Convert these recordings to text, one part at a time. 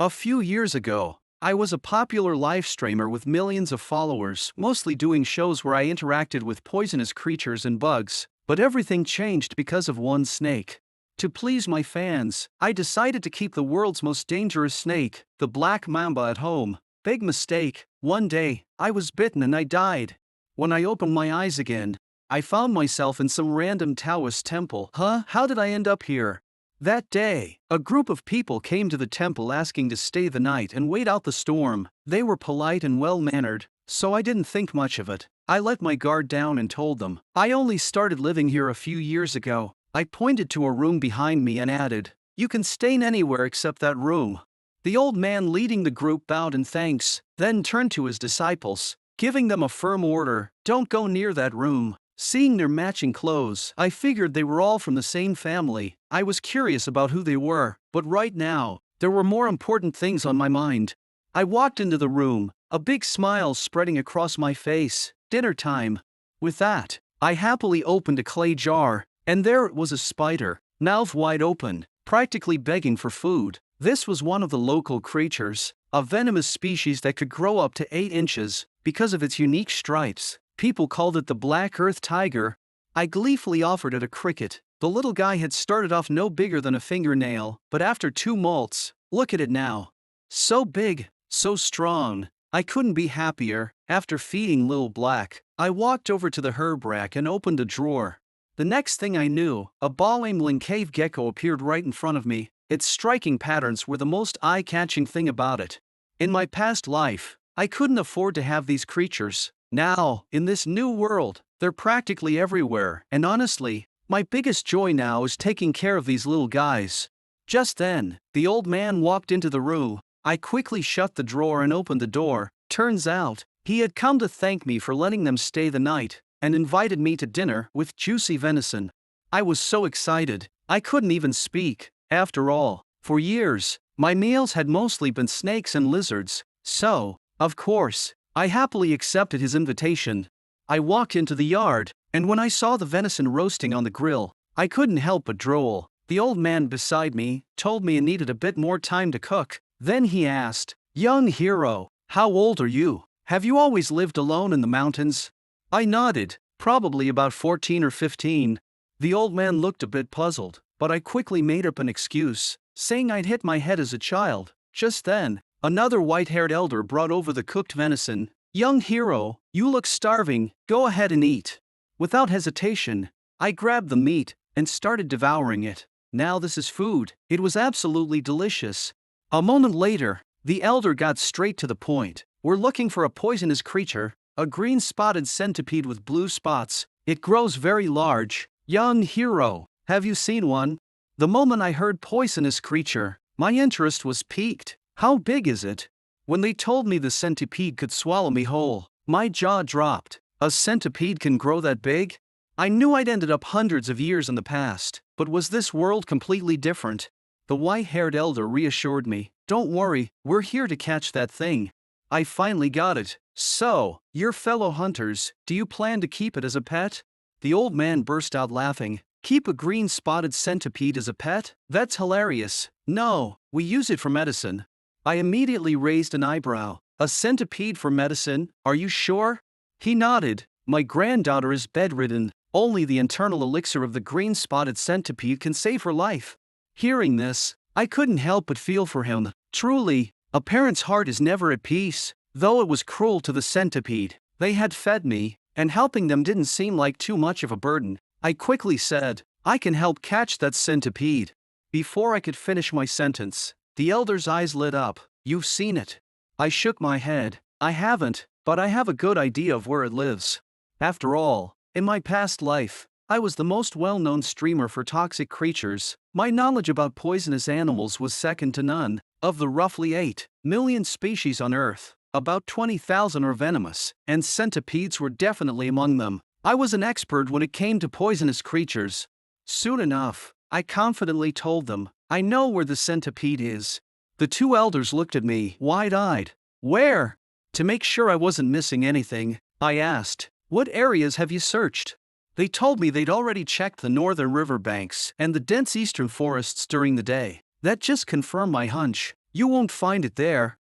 A few years ago, I was a popular live streamer with millions of followers, mostly doing shows where I interacted with poisonous creatures and bugs, but everything changed because of one snake. To please my fans, I decided to keep the world's most dangerous snake, the black mamba, at home. Big mistake. One day, I was bitten and I died. When I opened my eyes again, I found myself in some random Taoist temple. How did I end up here? That day, a group of people came to the temple asking to stay the night and wait out the storm. They were polite and well-mannered, so I didn't think much of it. I let my guard down and told them, I only started living here a few years ago. I pointed to a room behind me and added, you can stay anywhere except that room. The old man leading the group bowed in thanks, then turned to his disciples, giving them a firm order, don't go near that room. Seeing their matching clothes, I figured they were all from the same family. I was curious about who they were, but right now, there were more important things on my mind. I walked into the room, a big smile spreading across my face. Dinner time. With that, I happily opened a clay jar, and there it was, a spider, mouth wide open, practically begging for food. This was one of the local creatures, a venomous species that could grow up to 8 inches, because of its unique stripes. People called it the Black Earth Tiger. I gleefully offered it a cricket. The little guy had started off no bigger than a fingernail, but after 2 molts, look at it now. So big, so strong. I couldn't be happier. After feeding Lil Black, I walked over to the herb rack and opened a drawer. The next thing I knew, a ball-aimling cave gecko appeared right in front of me. Its striking patterns were the most eye-catching thing about it. In my past life, I couldn't afford to have these creatures. Now, in this new world, they're practically everywhere, and honestly, my biggest joy now is taking care of these little guys. Just then, the old man walked into the room. I quickly shut the drawer and opened the door. Turns out, he had come to thank me for letting them stay the night, and invited me to dinner with juicy venison. I was so excited, I couldn't even speak. After all, for years, my meals had mostly been snakes and lizards, so, of course, I happily accepted his invitation. I walked into the yard, and when I saw the venison roasting on the grill, I couldn't help but drool. The old man beside me told me it needed a bit more time to cook. Then he asked, young hero, how old are you? Have you always lived alone in the mountains? I nodded, probably about 14 or 15. The old man looked a bit puzzled, but I quickly made up an excuse, saying I'd hit my head as a child. Just then, another white-haired elder brought over the cooked venison. Young hero, you look starving, go ahead and eat. Without hesitation, I grabbed the meat and started devouring it. Now this is food. It was absolutely delicious. A moment later, the elder got straight to the point. We're looking for a poisonous creature, a green-spotted centipede with blue spots. It grows very large. Young hero, have you seen one? The moment I heard poisonous creature, my interest was piqued. How big is it? When they told me the centipede could swallow me whole, my jaw dropped. A centipede can grow that big? I knew I'd ended up hundreds of years in the past, but was this world completely different? The white-haired elder reassured me, don't worry, we're here to catch that thing. I finally got it. So, your fellow hunters, do you plan to keep it as a pet? The old man burst out laughing. Keep a green-spotted centipede as a pet? That's hilarious. No, we use it for medicine. I immediately raised an eyebrow. A centipede for medicine? Are you sure? He nodded. My granddaughter is bedridden. Only the internal elixir of the green-spotted centipede can save her life. Hearing this, I couldn't help but feel for him. Truly, a parent's heart is never at peace. Though it was cruel to the centipede, they had fed me, and helping them didn't seem like too much of a burden. I quickly said, I can help catch that centipede. Before I could finish my sentence, the elder's eyes lit up. You've seen it. I shook my head. I haven't, but I have a good idea of where it lives. After all, in my past life, I was the most well-known streamer for toxic creatures. My knowledge about poisonous animals was second to none. Of the roughly 8 million species on Earth, about 20,000 are venomous, and centipedes were definitely among them. I was an expert when it came to poisonous creatures. Soon enough, I confidently told them, I know where the centipede is. The 2 elders looked at me, wide-eyed. Where? To make sure I wasn't missing anything, I asked, what areas have you searched? They told me they'd already checked the northern riverbanks and the dense eastern forests during the day. That just confirmed my hunch. You won't find it there.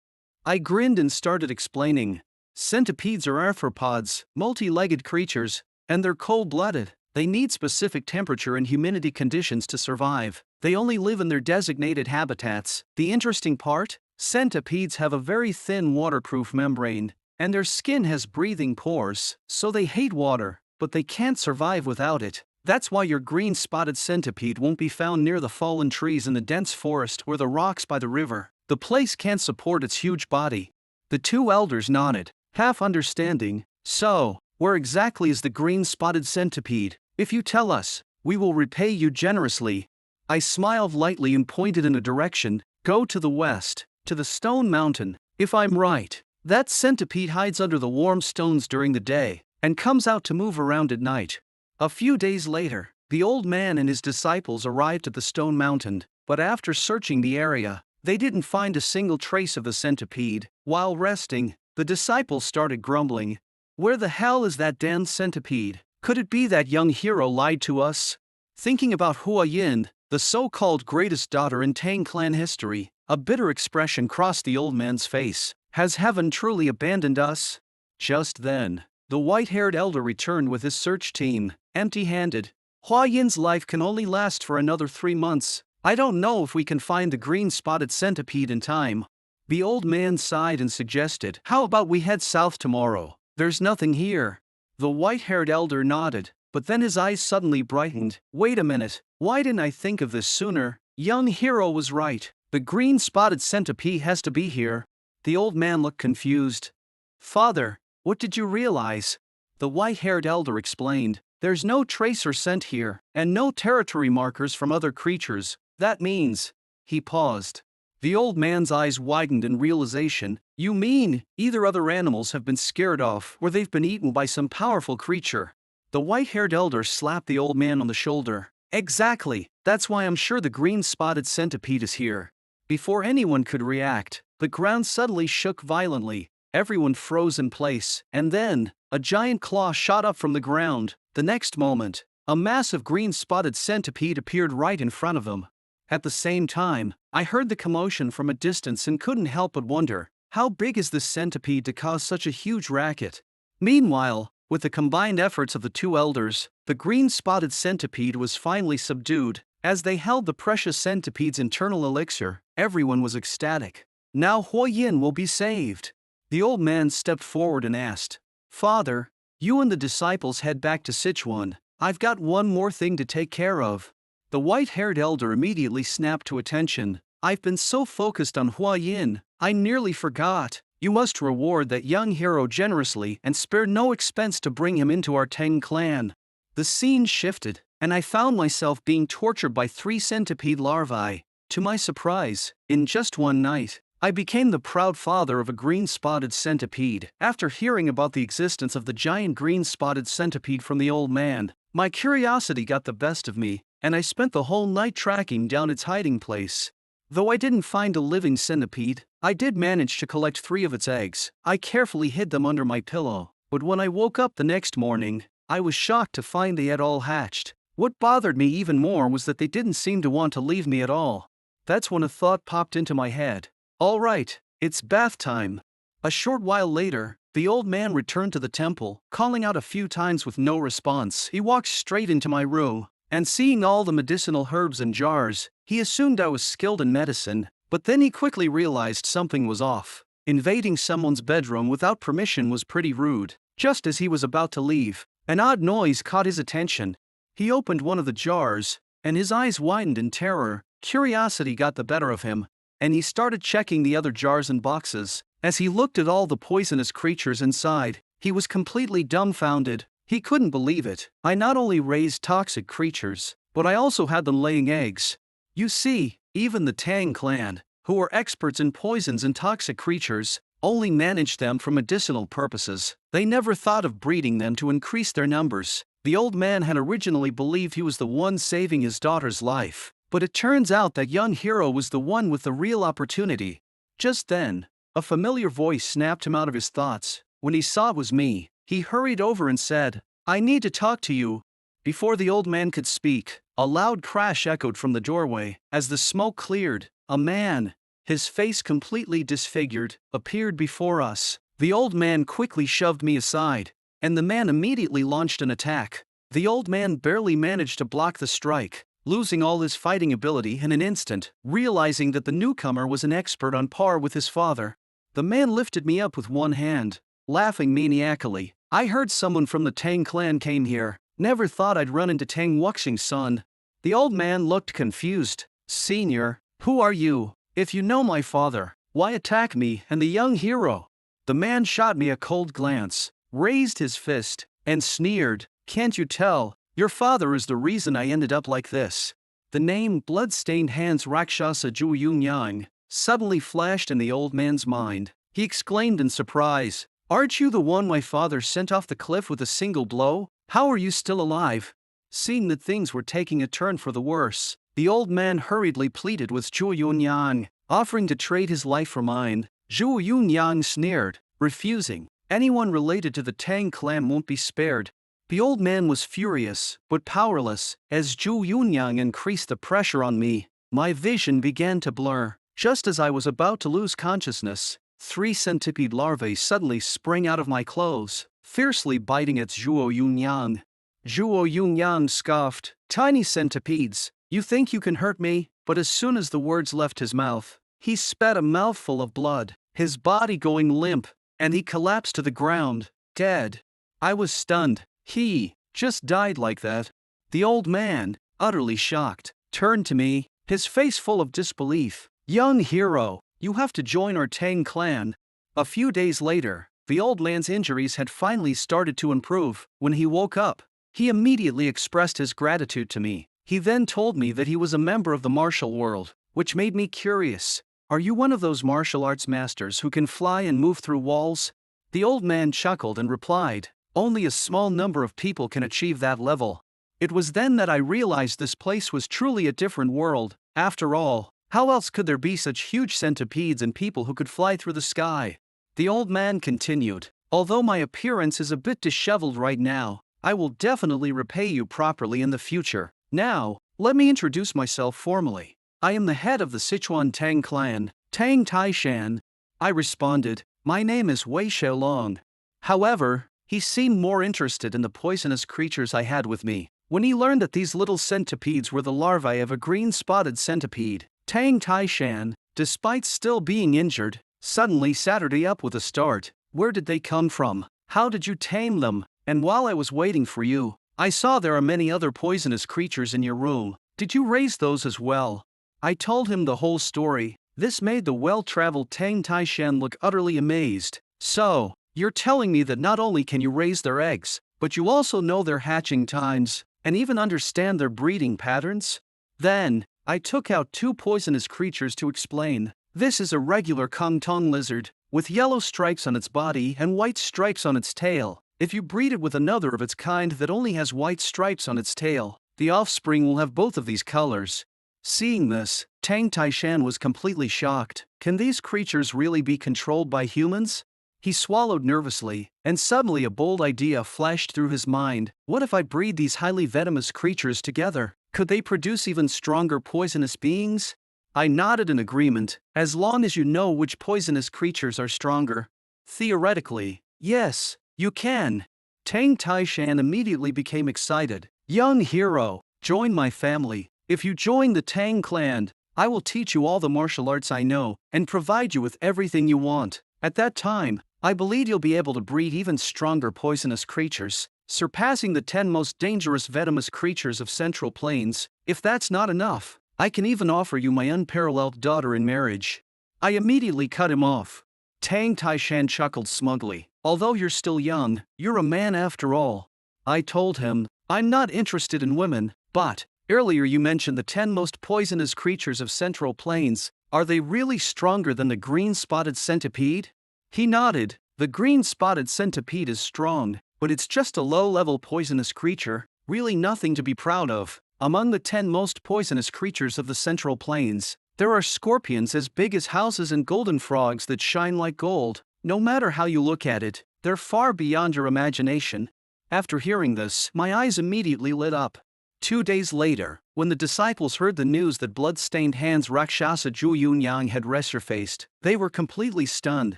I grinned and started explaining. Centipedes are arthropods, multi-legged creatures, and they're cold-blooded. They need specific temperature and humidity conditions to survive. They only live in their designated habitats. The interesting part? Centipedes have a very thin waterproof membrane, and their skin has breathing pores, so they hate water, but they can't survive without it. That's why your green-spotted centipede won't be found near the fallen trees in the dense forest or the rocks by the river. The place can't support its huge body. The two elders nodded, half understanding. So, where exactly is the green-spotted centipede? If you tell us, we will repay you generously. I smiled lightly and pointed in a direction. Go to the west, to the stone mountain. If I'm right, that centipede hides under the warm stones during the day, and comes out to move around at night. A few days later, the old man and his disciples arrived at the stone mountain, but after searching the area, they didn't find a single trace of the centipede. While resting, the disciples started grumbling. Where the hell is that damn centipede? Could it be that young hero lied to us? Thinking about Hua Yin, the so-called greatest daughter in Tang clan history, a bitter expression crossed the old man's face. Has heaven truly abandoned us? Just then, the white-haired elder returned with his search team, empty-handed. Hua Yin's life can only last for another 3 months. I don't know if we can find the green-spotted centipede in time. The old man sighed and suggested, how about we head south tomorrow? There's nothing here. The white-haired elder nodded, but then his eyes suddenly brightened. Wait a minute, why didn't I think of this sooner? Young hero was right. The green-spotted centipede has to be here. The old man looked confused. Father, what did you realize? The white-haired elder explained. There's no trace or scent here, and no territory markers from other creatures. That means... He paused. The old man's eyes widened in realization. You mean, either other animals have been scared off or they've been eaten by some powerful creature. The white-haired elder slapped the old man on the shoulder. Exactly, that's why I'm sure the green-spotted centipede is here. Before anyone could react, the ground suddenly shook violently. Everyone froze in place, and then, a giant claw shot up from the ground. The next moment, a massive green-spotted centipede appeared right in front of them. At the same time, I heard the commotion from a distance and couldn't help but wonder, how big is this centipede to cause such a huge racket? Meanwhile, with the combined efforts of the two elders, the green-spotted centipede was finally subdued. As they held the precious centipede's internal elixir, everyone was ecstatic. Now Hua Yin will be saved. The old man stepped forward and asked, Father, you and the disciples head back to Sichuan. I've got one more thing to take care of. The white-haired elder immediately snapped to attention. I've been so focused on Hua Yin, I nearly forgot. You must reward that young hero generously and spare no expense to bring him into our Tang clan. The scene shifted, and I found myself being tortured by 3 centipede larvae. To my surprise, in just one night, I became the proud father of a green-spotted centipede. After hearing about the existence of the giant green-spotted centipede from the old man, my curiosity got the best of me, and I spent the whole night tracking down its hiding place. Though I didn't find a living centipede, I did manage to collect 3 of its eggs. I carefully hid them under my pillow, but when I woke up the next morning, I was shocked to find they had all hatched. What bothered me even more was that they didn't seem to want to leave me at all. That's when a thought popped into my head. All right, it's bath time. A short while later, the old man returned to the temple, calling out a few times with no response. He walked straight into my room, and seeing all the medicinal herbs in jars, he assumed I was skilled in medicine, but then he quickly realized something was off. Invading someone's bedroom without permission was pretty rude. Just as he was about to leave, an odd noise caught his attention. He opened one of the jars, and his eyes widened in terror. Curiosity got the better of him, and he started checking the other jars and boxes. As he looked at all the poisonous creatures inside, he was completely dumbfounded. He couldn't believe it. I not only raised toxic creatures, but I also had them laying eggs. You see, even the Tang clan, who were experts in poisons and toxic creatures, only managed them for medicinal purposes. They never thought of breeding them to increase their numbers. The old man had originally believed he was the one saving his daughter's life, but it turns out that young hero was the one with the real opportunity. Just then, a familiar voice snapped him out of his thoughts. When he saw it was me, he hurried over and said, I need to talk to you. Before the old man could speak, a loud crash echoed from the doorway. As the smoke cleared, a man, his face completely disfigured, appeared before us. The old man quickly shoved me aside, and the man immediately launched an attack. The old man barely managed to block the strike, losing all his fighting ability in an instant, realizing that the newcomer was an expert on par with his father. The man lifted me up with one hand, laughing maniacally. "I heard someone from the Tang clan came here. Never thought I'd run into Tang Wuxing's son." The old man looked confused. "Senior, who are you? If you know my father, why attack me and the young hero?" The man shot me a cold glance, raised his fist, and sneered. "Can't you tell? Your father is the reason I ended up like this." The name Blood-Stained Hands Rakshasa Zhu Yungyang suddenly flashed in the old man's mind. He exclaimed in surprise, "Aren't you the one my father sent off the cliff with a single blow? How are you still alive?" Seeing that things were taking a turn for the worse, the old man hurriedly pleaded with Zhu Yunyang, offering to trade his life for mine. Zhu Yunyang sneered, refusing. "Anyone related to the Tang clan won't be spared." The old man was furious, but powerless. As Zhu Yunyang increased the pressure on me, my vision began to blur. Just as I was about to lose consciousness, 3 centipede larvae suddenly sprang out of my clothes, fiercely biting at Zhuo Yunyang. Zhuo Yunyang scoffed, "Tiny centipedes, you think you can hurt me?" But as soon as the words left his mouth, he spat a mouthful of blood, his body going limp, and he collapsed to the ground, dead. I was stunned. He just died like that. The old man, utterly shocked, turned to me, his face full of disbelief. "Young hero, you have to join our Tang clan." A few days later, the old man's injuries had finally started to improve. When he woke up, he immediately expressed his gratitude to me. He then told me that he was a member of the martial world, which made me curious. "Are you one of those martial arts masters who can fly and move through walls?" The old man chuckled and replied, "Only a small number of people can achieve that level." It was then that I realized this place was truly a different world. After all, how else could there be such huge centipedes and people who could fly through the sky? The old man continued, "Although my appearance is a bit disheveled right now, I will definitely repay you properly in the future. Now, let me introduce myself formally. I am the head of the Sichuan Tang clan, Tang Taishan." I responded, "My name is Wei Xiaolong." However, he seemed more interested in the poisonous creatures I had with me. When he learned that these little centipedes were the larvae of a green-spotted centipede, Tang Taishan, despite still being injured, suddenly sat up with a start. "Where did they come from? How did you tame them? And while I was waiting for you, I saw there are many other poisonous creatures in your room. Did you raise those as well?" I told him the whole story. This made the well-traveled Tang Taishan look utterly amazed. "So, you're telling me that not only can you raise their eggs, but you also know their hatching times, and even understand their breeding patterns?" Then, I took out 2 poisonous creatures to explain. "This is a regular Kongtong lizard, with yellow stripes on its body and white stripes on its tail. If you breed it with another of its kind that only has white stripes on its tail, the offspring will have both of these colors." Seeing this, Tang Taishan was completely shocked. "Can these creatures really be controlled by humans?" He swallowed nervously, and suddenly a bold idea flashed through his mind. "What if I breed these highly venomous creatures together? Could they produce even stronger poisonous beings?" I nodded in agreement, "As long as you know which poisonous creatures are stronger." "Theoretically, yes, you can." Tang Taishan immediately became excited. "Young hero, join my family. If you join the Tang clan, I will teach you all the martial arts I know, and provide you with everything you want. At that time, I believe you'll be able to breed even stronger poisonous creatures, surpassing the 10 most dangerous venomous creatures of Central Plains. If that's not enough, I can even offer you my unparalleled daughter in marriage." I immediately cut him off. Tang Taishan chuckled smugly. "Although you're still young, you're a man after all." I told him, "I'm not interested in women, but earlier you mentioned the 10 most poisonous creatures of Central Plains. Are they really stronger than the green-spotted centipede?" He nodded. "The green-spotted centipede is strong, but it's just a low-level poisonous creature, really nothing to be proud of. Among the 10 most poisonous creatures of the Central Plains, there are scorpions as big as houses and golden frogs that shine like gold. No matter how you look at it, they're far beyond your imagination." After hearing this, my eyes immediately lit up. 2 days later, when the disciples heard the news that blood-stained hands Rakshasa Zhu Yunyang had resurfaced, they were completely stunned.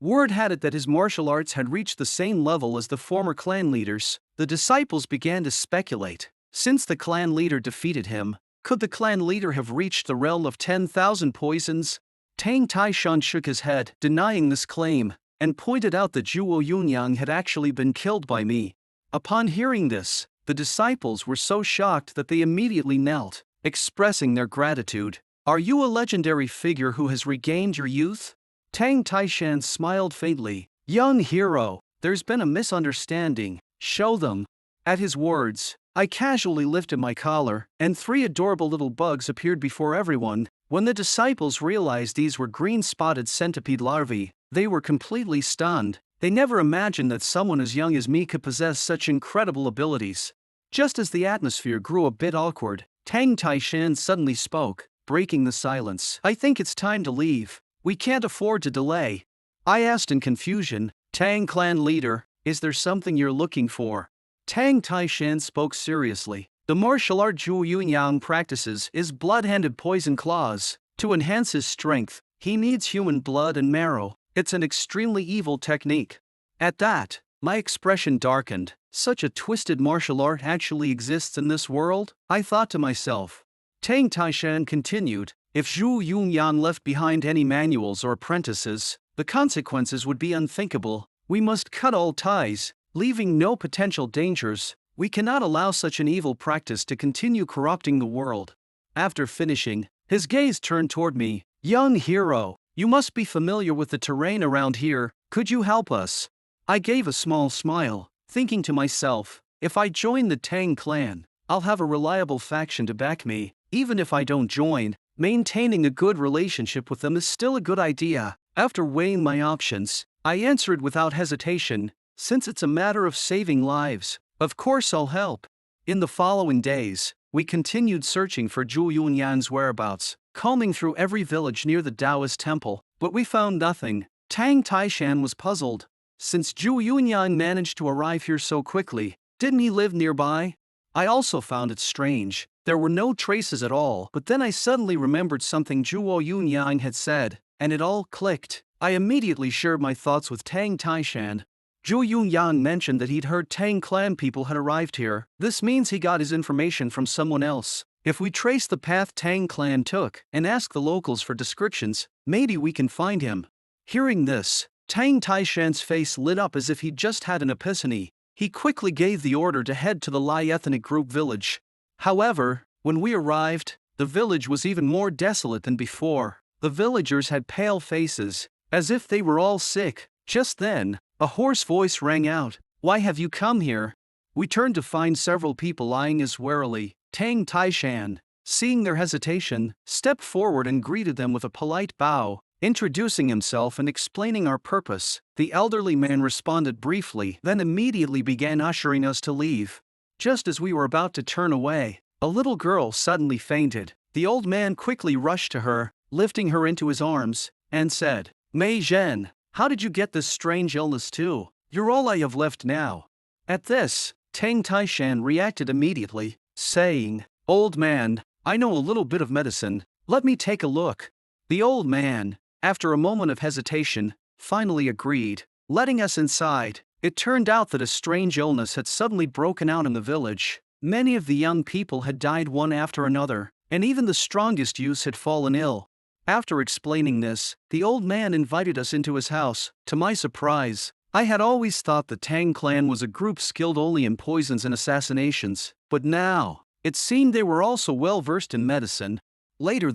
Word had it that his martial arts had reached the same level as the former clan leaders. The disciples began to speculate. Since the clan leader defeated him, could the clan leader have reached the realm of 10,000 poisons? Tang Taishan shook his head, denying this claim, and pointed out that Zhuo Yunyang had actually been killed by me. Upon hearing this, the disciples were so shocked that they immediately knelt, expressing their gratitude. Are you a legendary figure who has regained your youth? Tang Taishan smiled faintly. Young hero, there's been a misunderstanding. Show them. At his words, I casually lifted my collar, and 3 adorable little bugs appeared before everyone. When the disciples realized these were green-spotted centipede larvae, they were completely stunned. They never imagined that someone as young as me could possess such incredible abilities. Just as the atmosphere grew a bit awkward, Tang Taishan suddenly spoke, breaking the silence. I think it's time to leave. We can't afford to delay. I asked in confusion, Tang clan leader, is there something you're looking for? Tang Taishan spoke seriously. The martial art Zhu Yunyang practices is blood-handed poison claws. To enhance his strength, he needs human blood and marrow. It's an extremely evil technique. At that, my expression darkened. Such a twisted martial art actually exists in this world? I thought to myself. Tang Taishan continued, if Zhu Yunyang left behind any manuals or apprentices, the consequences would be unthinkable. We must cut all ties, leaving no potential dangers. We cannot allow such an evil practice to continue corrupting the world. After finishing, his gaze turned toward me. Young hero, you must be familiar with the terrain around here. Could you help us? I gave a small smile, thinking to myself, if I join the Tang clan, I'll have a reliable faction to back me. Even if I don't join, maintaining a good relationship with them is still a good idea. After weighing my options, I answered without hesitation, since it's a matter of saving lives, of course I'll help. In the following days, we continued searching for Zhu Yunyang's whereabouts, combing through every village near the Taoist temple, but we found nothing. Tang Taishan was puzzled. Since Zhu Yunyang managed to arrive here so quickly, didn't he live nearby? I also found it strange. There were no traces at all, but then I suddenly remembered something Zhuo Yunyang had said, and it all clicked. I immediately shared my thoughts with Tang Taishan. Zhu Yunyang mentioned that he'd heard Tang clan people had arrived here. This means he got his information from someone else. If we trace the path Tang clan took and ask the locals for descriptions, maybe we can find him. Hearing this, Tang Taishan's face lit up as if he'd just had an epiphany. He quickly gave the order to head to the Lai ethnic group village. However, when we arrived, the village was even more desolate than before. The villagers had pale faces, as if they were all sick. Just then, a hoarse voice rang out, "Why have you come here?" We turned to find several people eyeing us warily. Tang Taishan, seeing their hesitation, stepped forward and greeted them with a polite bow, introducing himself and explaining our purpose. The elderly man responded briefly, then immediately began ushering us to leave. Just as we were about to turn away, a little girl suddenly fainted. The old man quickly rushed to her, lifting her into his arms, and said, "Mei Zhen, how did you get this strange illness too? You're all I have left now." At this, Tang Taishan reacted immediately, saying, "Old man, I know a little bit of medicine, let me take a look." The old man, after a moment of hesitation, finally agreed, letting us inside. It turned out that a strange illness had suddenly broken out in the village. Many of the young people had died one after another, and even the strongest youths had fallen ill. After explaining this, the old man invited us into his house. To my surprise, I had always thought the Tang clan was a group skilled only in poisons and assassinations, but now, it seemed they were also well versed in medicine. Later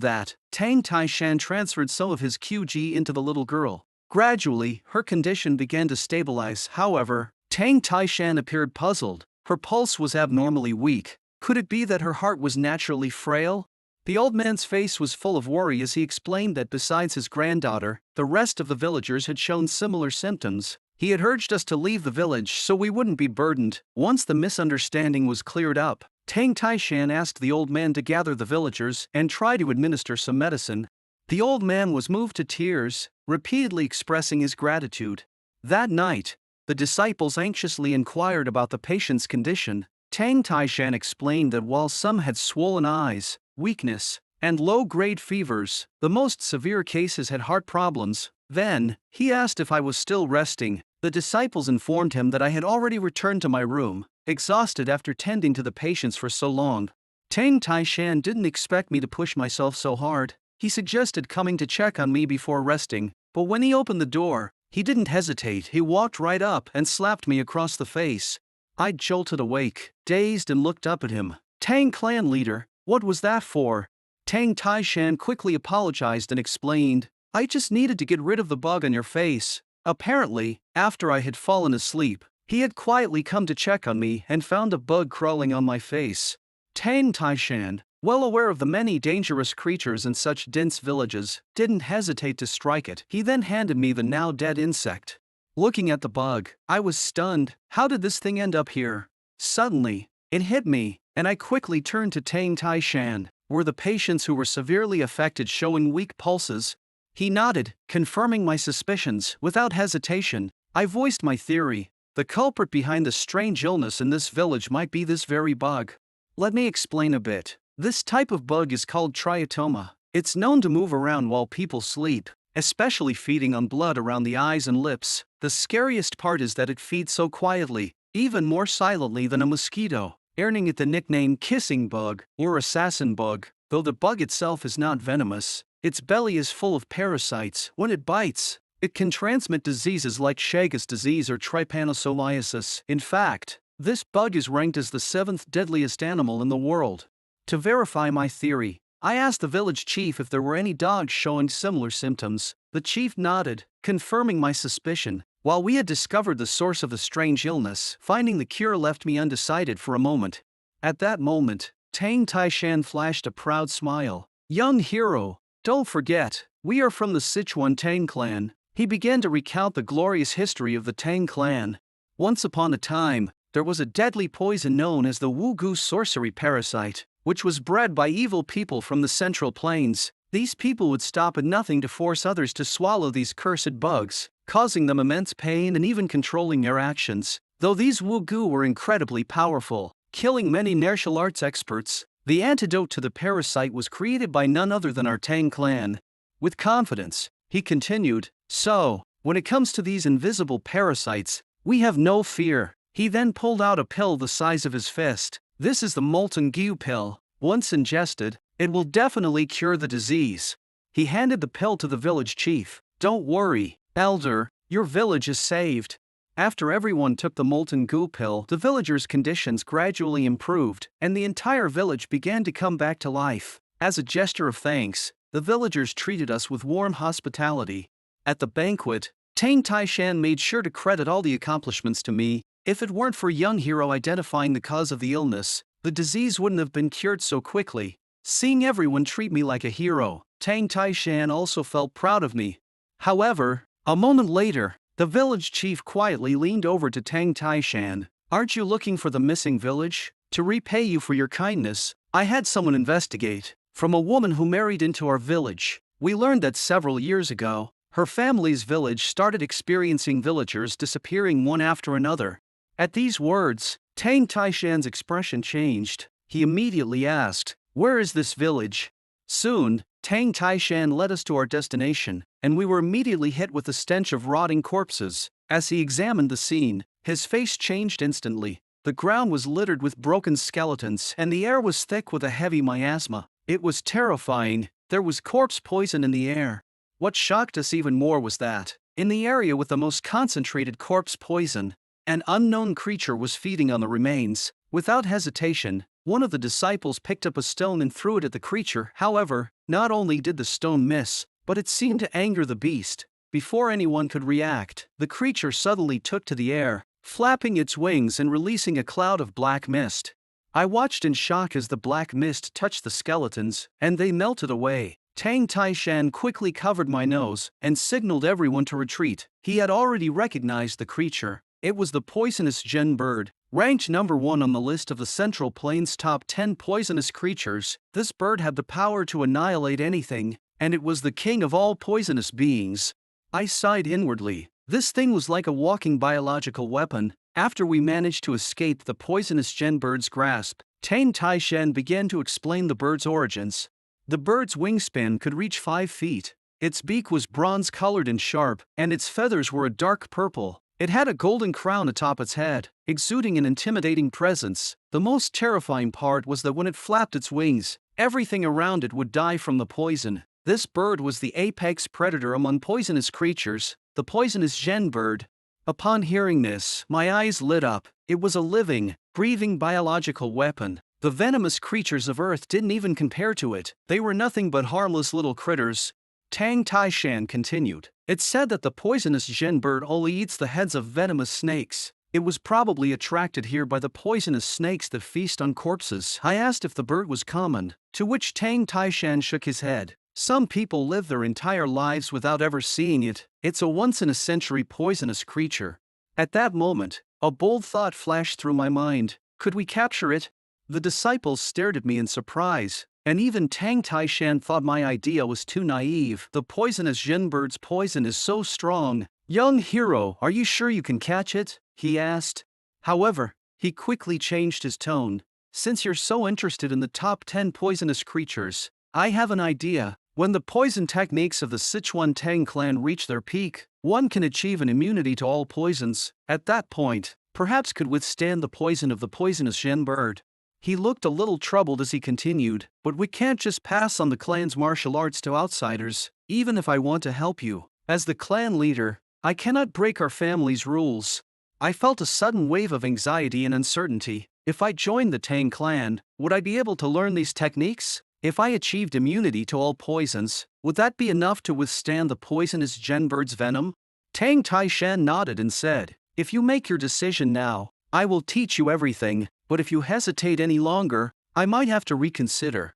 Tang Taishan transferred some of his QG into the little girl. Gradually, her condition began to stabilize. However, Tang Taishan appeared puzzled. Her pulse was abnormally weak. Could it be that her heart was naturally frail? The old man's face was full of worry as he explained that besides his granddaughter, the rest of the villagers had shown similar symptoms. He had urged us to leave the village so we wouldn't be burdened. Once the misunderstanding was cleared up, Tang Taishan asked the old man to gather the villagers and try to administer some medicine. The old man was moved to tears, repeatedly expressing his gratitude. That night, the disciples anxiously inquired about the patient's condition. Tang Taishan explained that while some had swollen eyes, weakness, and low-grade fevers, the most severe cases had heart problems. Then, he asked if I was still resting. The disciples informed him that I had already returned to my room, exhausted after tending to the patients for so long. Tang Taishan didn't expect me to push myself so hard. He suggested coming to check on me before resting, but when he opened the door, he didn't hesitate. He walked right up and slapped me across the face. I jolted awake, dazed, and looked up at him. Tang clan leader, what was that for? Tang Taishan quickly apologized and explained, I just needed to get rid of the bug on your face. Apparently, after I had fallen asleep, he had quietly come to check on me and found a bug crawling on my face. Tang Taishan, well aware of the many dangerous creatures in such dense villages, didn't hesitate to strike it. He then handed me the now dead insect. Looking at the bug, I was stunned. How did this thing end up here? Suddenly, it hit me, and I quickly turned to Tang Taishan. Were the patients who were severely affected showing weak pulses? He nodded, confirming my suspicions. Without hesitation, I voiced my theory. The culprit behind the strange illness in this village might be this very bug. Let me explain a bit. This type of bug is called triatoma. It's known to move around while people sleep, especially feeding on blood around the eyes and lips. The scariest part is that it feeds so quietly, even more silently than a mosquito, earning it the nickname kissing bug or assassin bug. Though the bug itself is not venomous, its belly is full of parasites. When it bites, it can transmit diseases like Chagas disease or trypanosomiasis. In fact, this bug is ranked as the 7th deadliest animal in the world. To verify my theory, I asked the village chief if there were any dogs showing similar symptoms. The chief nodded, confirming my suspicion. While we had discovered the source of the strange illness, finding the cure left me undecided for a moment. At that moment, Tang Taishan flashed a proud smile. Young hero, don't forget, we are from the Sichuan Tang clan. He began to recount the glorious history of the Tang clan. Once upon a time, there was a deadly poison known as the Wugu sorcery parasite, which was bred by evil people from the Central Plains. These people would stop at nothing to force others to swallow these cursed bugs, causing them immense pain and even controlling their actions. Though these Wugu were incredibly powerful, killing many martial arts experts, the antidote to the parasite was created by none other than our Tang clan. With confidence, he continued, so, when it comes to these invisible parasites, we have no fear. He then pulled out a pill the size of his fist. This is the molten Gu pill. Once ingested, it will definitely cure the disease. He handed the pill to the village chief. Don't worry, elder, your village is saved. After everyone took the molten Gu pill, the villagers' conditions gradually improved, and the entire village began to come back to life. As a gesture of thanks, the villagers treated us with warm hospitality. At the banquet, Tang Taishan made sure to credit all the accomplishments to me. If it weren't for young hero identifying the cause of the illness, the disease wouldn't have been cured so quickly. Seeing everyone treat me like a hero, Tang Taishan also felt proud of me. However, a moment later, the village chief quietly leaned over to Tang Taishan. Aren't you looking for the missing village? To repay you for your kindness, I had someone investigate. From a woman who married into our village, we learned that several years ago, her family's village started experiencing villagers disappearing one after another. At these words, Tang Taishan's expression changed. He immediately asked, where is this village? Soon, Tang Taishan led us to our destination, and we were immediately hit with the stench of rotting corpses. As he examined the scene, his face changed instantly. The ground was littered with broken skeletons, and the air was thick with a heavy miasma. It was terrifying. There was corpse poison in the air. What shocked us even more was that, in the area with the most concentrated corpse poison, an unknown creature was feeding on the remains. Without hesitation, one of the disciples picked up a stone and threw it at the creature. However, not only did the stone miss, but it seemed to anger the beast. Before anyone could react, the creature suddenly took to the air, flapping its wings and releasing a cloud of black mist. I watched in shock as the black mist touched the skeletons, and they melted away. Tang Taishan quickly covered my nose and signaled everyone to retreat. He had already recognized the creature. It was the poisonous Gen bird, ranked number 1 on the list of the Central Plains' top 10 poisonous creatures. This bird had the power to annihilate anything, and it was the king of all poisonous beings. I sighed inwardly. This thing was like a walking biological weapon. After we managed to escape the poisonous Gen bird's grasp, Tang Taishan began to explain the bird's origins. The bird's wingspan could reach 5 feet. Its beak was bronze-colored and sharp, and its feathers were a dark purple. It had a golden crown atop its head, exuding an intimidating presence. The most terrifying part was that when it flapped its wings, everything around it would die from the poison. This bird was the apex predator among poisonous creatures, the poisonous Gen bird. Upon hearing this, my eyes lit up. It was a living, breathing biological weapon. The venomous creatures of Earth didn't even compare to it. They were nothing but harmless little critters. Tang Taishan continued. It's said that the poisonous Gen bird only eats the heads of venomous snakes. It was probably attracted here by the poisonous snakes that feast on corpses. I asked if the bird was common, to which Tang Taishan shook his head. Some people live their entire lives without ever seeing it. It's a once-in-a-century poisonous creature. At that moment, a bold thought flashed through my mind. Could we capture it? The disciples stared at me in surprise, and even Tang Taishan thought my idea was too naive. The poisonous Gen bird's poison is so strong. Young hero, are you sure you can catch it? He asked. However, he quickly changed his tone. Since you're so interested in the top 10 poisonous creatures, I have an idea. When the poison techniques of the Sichuan Tang clan reach their peak, one can achieve an immunity to all poisons. At that point, perhaps could withstand the poison of the poisonous Gen bird. He looked a little troubled as he continued, but we can't just pass on the clan's martial arts to outsiders, even if I want to help you. As the clan leader, I cannot break our family's rules. I felt a sudden wave of anxiety and uncertainty. If I joined the Tang clan, would I be able to learn these techniques? If I achieved immunity to all poisons, would that be enough to withstand the poisonous Gen bird's venom? Tang Taishan nodded and said, if you make your decision now, I will teach you everything, but if you hesitate any longer, I might have to reconsider.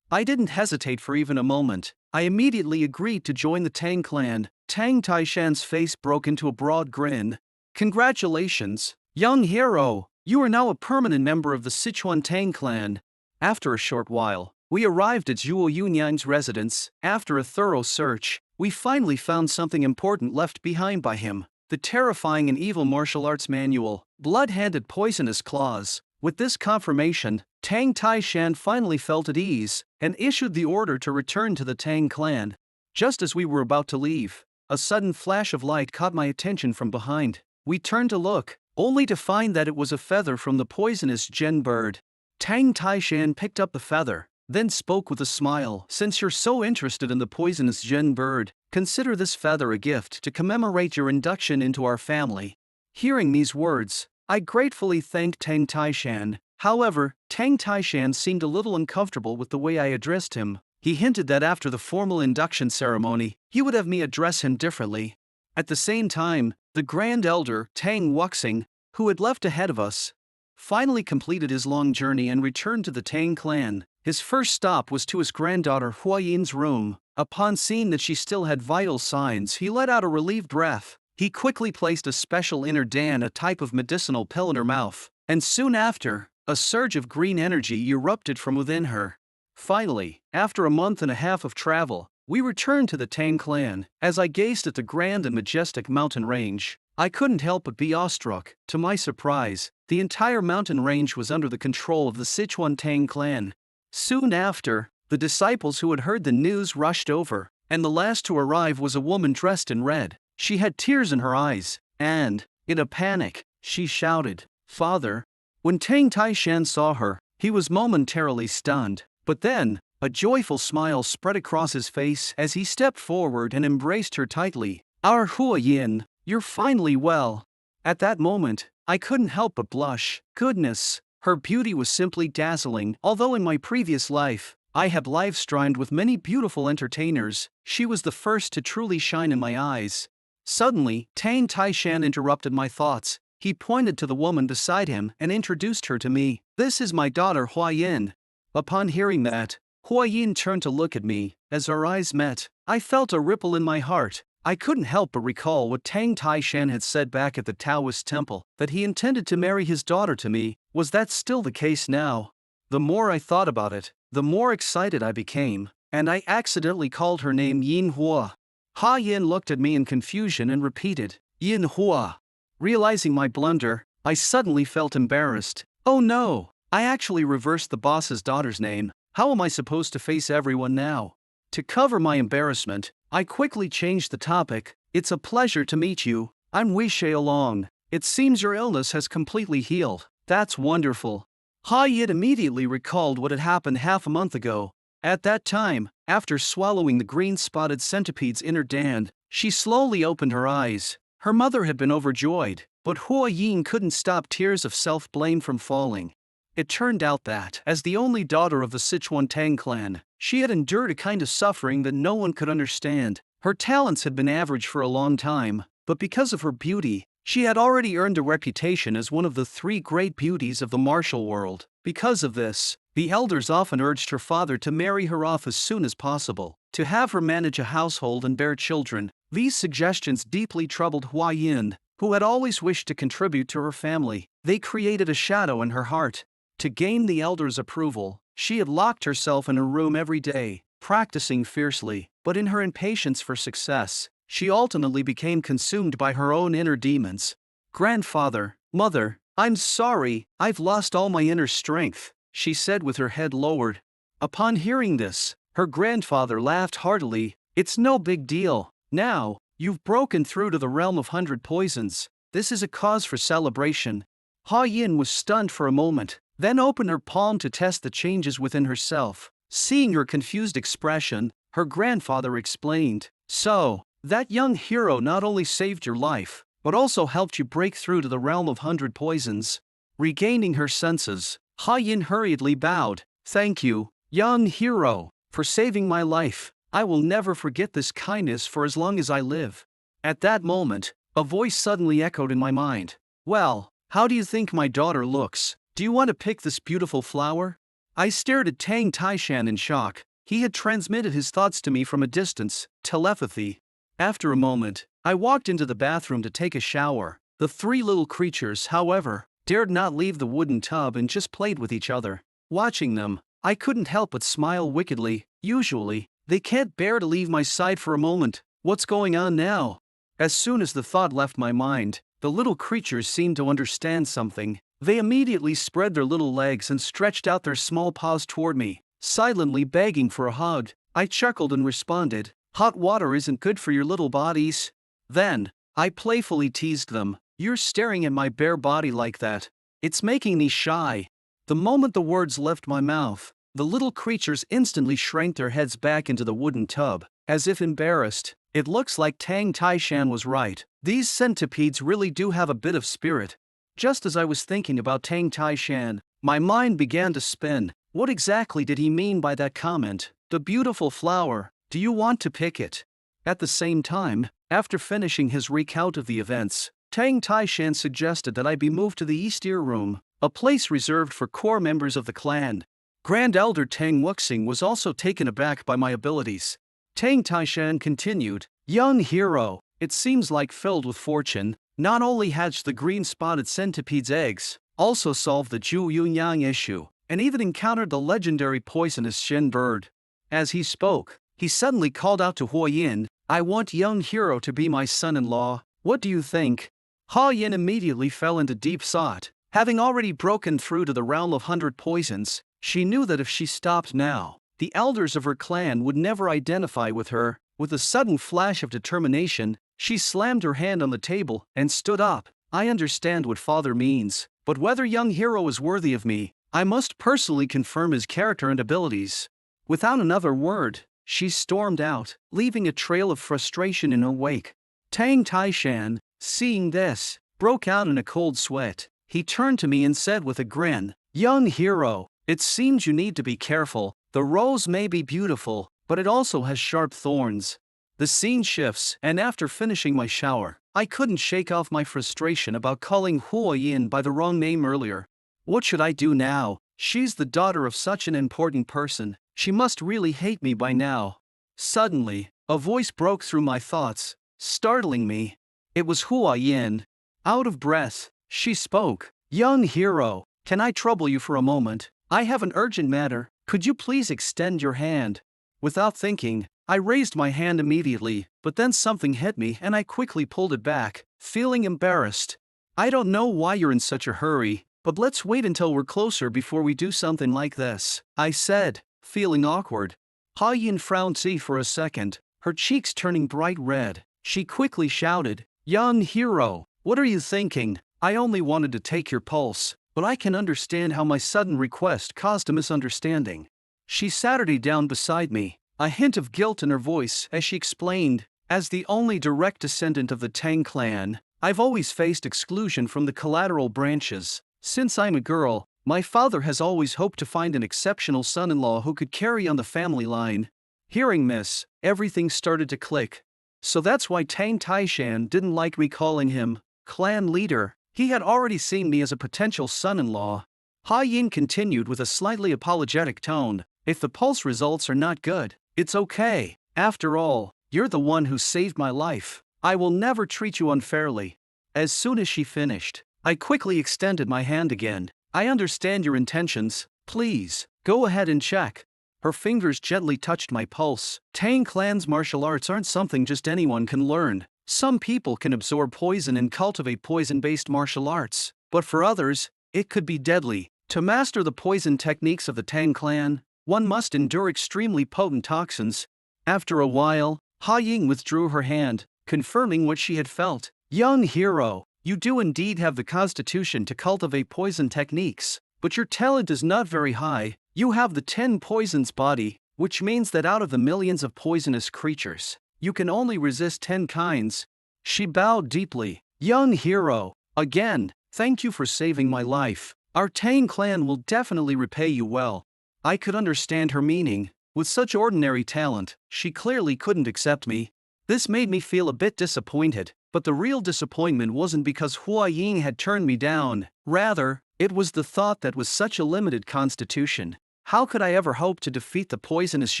I didn't hesitate for even a moment. I immediately agreed to join the Tang clan. Tang Taishan's face broke into a broad grin. Congratulations, young hero! You are now a permanent member of the Sichuan Tang clan. After a short while, we arrived at Zhuo Yunyan's residence. After a thorough search, we finally found something important left behind by him. The terrifying and evil martial arts manual, Blood-Handed Poisonous Claws. With this confirmation, Tang Taishan finally felt at ease, and issued the order to return to the Tang clan. Just as we were about to leave, a sudden flash of light caught my attention from behind. We turned to look, only to find that it was a feather from the poisonous Gen bird. Tang Taishan picked up the feather, then spoke with a smile. Since you're so interested in the poisonous Gen bird, consider this feather a gift to commemorate your induction into our family. Hearing these words, I gratefully thanked Tang Taishan. However, Tang Taishan seemed a little uncomfortable with the way I addressed him. He hinted that after the formal induction ceremony, he would have me address him differently. At the same time, the Grand Elder, Tang Wuxing, who had left ahead of us, finally completed his long journey and returned to the Tang clan. His first stop was to his granddaughter Huayin's room. Upon seeing that she still had vital signs, he let out a relieved breath. He quickly placed a special inner dan, a type of medicinal pill, in her mouth, and soon after, a surge of green energy erupted from within her. Finally, after a month and a half of travel, we returned to the Tang clan. As I gazed at the grand and majestic mountain range, I couldn't help but be awestruck. To my surprise, the entire mountain range was under the control of the Sichuan Tang clan. Soon after, the disciples who had heard the news rushed over, and the last to arrive was a woman dressed in red. She had tears in her eyes, and, in a panic, she shouted, "Father!" When Tang Taishan saw her, he was momentarily stunned, but then, a joyful smile spread across his face as he stepped forward and embraced her tightly. "Our Huayin, you're finally well." At that moment, I couldn't help but blush. Goodness, her beauty was simply dazzling. Although in my previous life, I had live-streamed with many beautiful entertainers, she was the first to truly shine in my eyes. Suddenly, Tang Taishan interrupted my thoughts. He pointed to the woman beside him and introduced her to me. "This is my daughter Huayin." Upon hearing that, Huayin turned to look at me. As our eyes met, I felt a ripple in my heart. I couldn't help but recall what Tang Taishan had said back at the Taoist temple, that he intended to marry his daughter to me. Was that still the case now? The more I thought about it, the more excited I became, and I accidentally called her name Yin Hua. Ha Yin looked at me in confusion and repeated, Yin Hua. Realizing my blunder, I suddenly felt embarrassed. Oh no, I actually reversed the boss's daughter's name. How am I supposed to face everyone now? To cover my embarrassment, I quickly changed the topic. It's a pleasure to meet you. I'm Wei Long. It seems your illness has completely healed. That's wonderful. Ha Yid immediately recalled what had happened half a month ago. At that time, after swallowing the green-spotted centipede's inner dand, she slowly opened her eyes. Her mother had been overjoyed, but Hua Yin couldn't stop tears of self-blame from falling. It turned out that, as the only daughter of the Sichuan Tang clan, she had endured a kind of suffering that no one could understand. Her talents had been average for a long time, but because of her beauty, she had already earned a reputation as one of the 3 great beauties of the martial world. Because of this, the elders often urged her father to marry her off as soon as possible, to have her manage a household and bear children. These suggestions deeply troubled Hua Yin, who had always wished to contribute to her family. They created a shadow in her heart. To gain the elders' approval, she had locked herself in her room every day, practicing fiercely, but in her impatience for success, she ultimately became consumed by her own inner demons. Grandfather, mother, I'm sorry, I've lost all my inner strength, she said with her head lowered. Upon hearing this, her grandfather laughed heartily. It's no big deal. Now, you've broken through to the realm of 100 poisons. This is a cause for celebration. Ha Yin was stunned for a moment, then opened her palm to test the changes within herself. Seeing her confused expression, her grandfather explained, So, that young hero not only saved your life, but also helped you break through to the realm of 100 poisons. Regaining her senses, Ha Yin hurriedly bowed. Thank you, young hero, for saving my life. I will never forget this kindness for as long as I live. At that moment, a voice suddenly echoed in my mind. Well, how do you think my daughter looks? Do you want to pick this beautiful flower? I stared at Tang Taishan in shock. He had transmitted his thoughts to me from a distance, telepathy. After a moment, I walked into the bathroom to take a shower. The 3 little creatures, however, dared not leave the wooden tub and just played with each other. Watching them, I couldn't help but smile wickedly. Usually, they can't bear to leave my side for a moment. What's going on now? As soon as the thought left my mind, the little creatures seemed to understand something. They immediately spread their little legs and stretched out their small paws toward me, silently begging for a hug. I chuckled and responded, Hot water isn't good for your little bodies. Then, I playfully teased them, You're staring at my bare body like that. It's making me shy. The moment the words left my mouth, the little creatures instantly shrank their heads back into the wooden tub, as if embarrassed. It looks like Tang Taishan was right. These centipedes really do have a bit of spirit. Just as I was thinking about Tang Taishan, my mind began to spin. What exactly did he mean by that comment? The beautiful flower, do you want to pick it? At the same time, after finishing his recount of the events, Tang Taishan suggested that I be moved to the East Ear Room, a place reserved for core members of the clan. Grand Elder Tang Wuxing was also taken aback by my abilities. Tang Taishan continued, Young hero, it seems like filled with fortune, not only hatched the green-spotted centipede's eggs, also solved the Zhu Yunyang issue, and even encountered the legendary poisonous Shen bird. As he spoke, he suddenly called out to Hua Yin, I want young hero to be my son-in-law. What do you think? Hua Yin immediately fell into deep thought. Having already broken through to the realm of 100 poisons, she knew that if she stopped now, the elders of her clan would never identify with her. With a sudden flash of determination, she slammed her hand on the table and stood up. I understand what father means, but whether young hero is worthy of me, I must personally confirm his character and abilities. Without another word, she stormed out, leaving a trail of frustration in her wake. Tang Taishan, seeing this, broke out in a cold sweat. He turned to me and said with a grin, Young hero, it seems you need to be careful. The rose may be beautiful, but it also has sharp thorns. The scene shifts, and after finishing my shower, I couldn't shake off my frustration about calling Hua Yin by the wrong name earlier. What should I do now? She's the daughter of such an important person. She must really hate me by now. Suddenly, a voice broke through my thoughts, startling me. It was Hua Yin. Out of breath, she spoke. Young hero, can I trouble you for a moment? I have an urgent matter. Could you please extend your hand? Without thinking, I raised my hand immediately, but then something hit me and I quickly pulled it back, feeling embarrassed. I don't know why you're in such a hurry, but let's wait until we're closer before we do something like this, I said, feeling awkward. Ha Yin frowned for a second, her cheeks turning bright red. She quickly shouted, "Young hero, what are you thinking? I only wanted to take your pulse, but I can understand how my sudden request caused a misunderstanding." She sat her down beside me, a hint of guilt in her voice as she explained, "As the only direct descendant of the Tang clan, I've always faced exclusion from the collateral branches. Since I'm a girl, my father has always hoped to find an exceptional son-in-law who could carry on the family line." Hearing this, everything started to click. So that's why Tang Taishan didn't like me calling him clan leader. He had already seen me as a potential son-in-law. Ha Yin continued with a slightly apologetic tone, "If the pulse results are not good, it's okay. After all, you're the one who saved my life. I will never treat you unfairly." As soon as she finished, I quickly extended my hand again. "I understand your intentions. Please, go ahead and check." Her fingers gently touched my pulse. Tang clan's martial arts aren't something just anyone can learn. Some people can absorb poison and cultivate poison-based martial arts, but for others, it could be deadly. To master the poison techniques of the Tang clan, one must endure extremely potent toxins. After a while, Ha Ying withdrew her hand, confirming what she had felt. "Young hero, you do indeed have the constitution to cultivate poison techniques, but your talent is not very high. You have the 10 poisons body, which means that out of the millions of poisonous creatures, you can only resist 10 kinds." She bowed deeply. "Young hero, again, thank you for saving my life. Our Tang clan will definitely repay you well." I could understand her meaning. With such ordinary talent, she clearly couldn't accept me. This made me feel a bit disappointed, but the real disappointment wasn't because Hua Ying had turned me down. Rather, it was the thought that with such a limited constitution, how could I ever hope to defeat the poisonous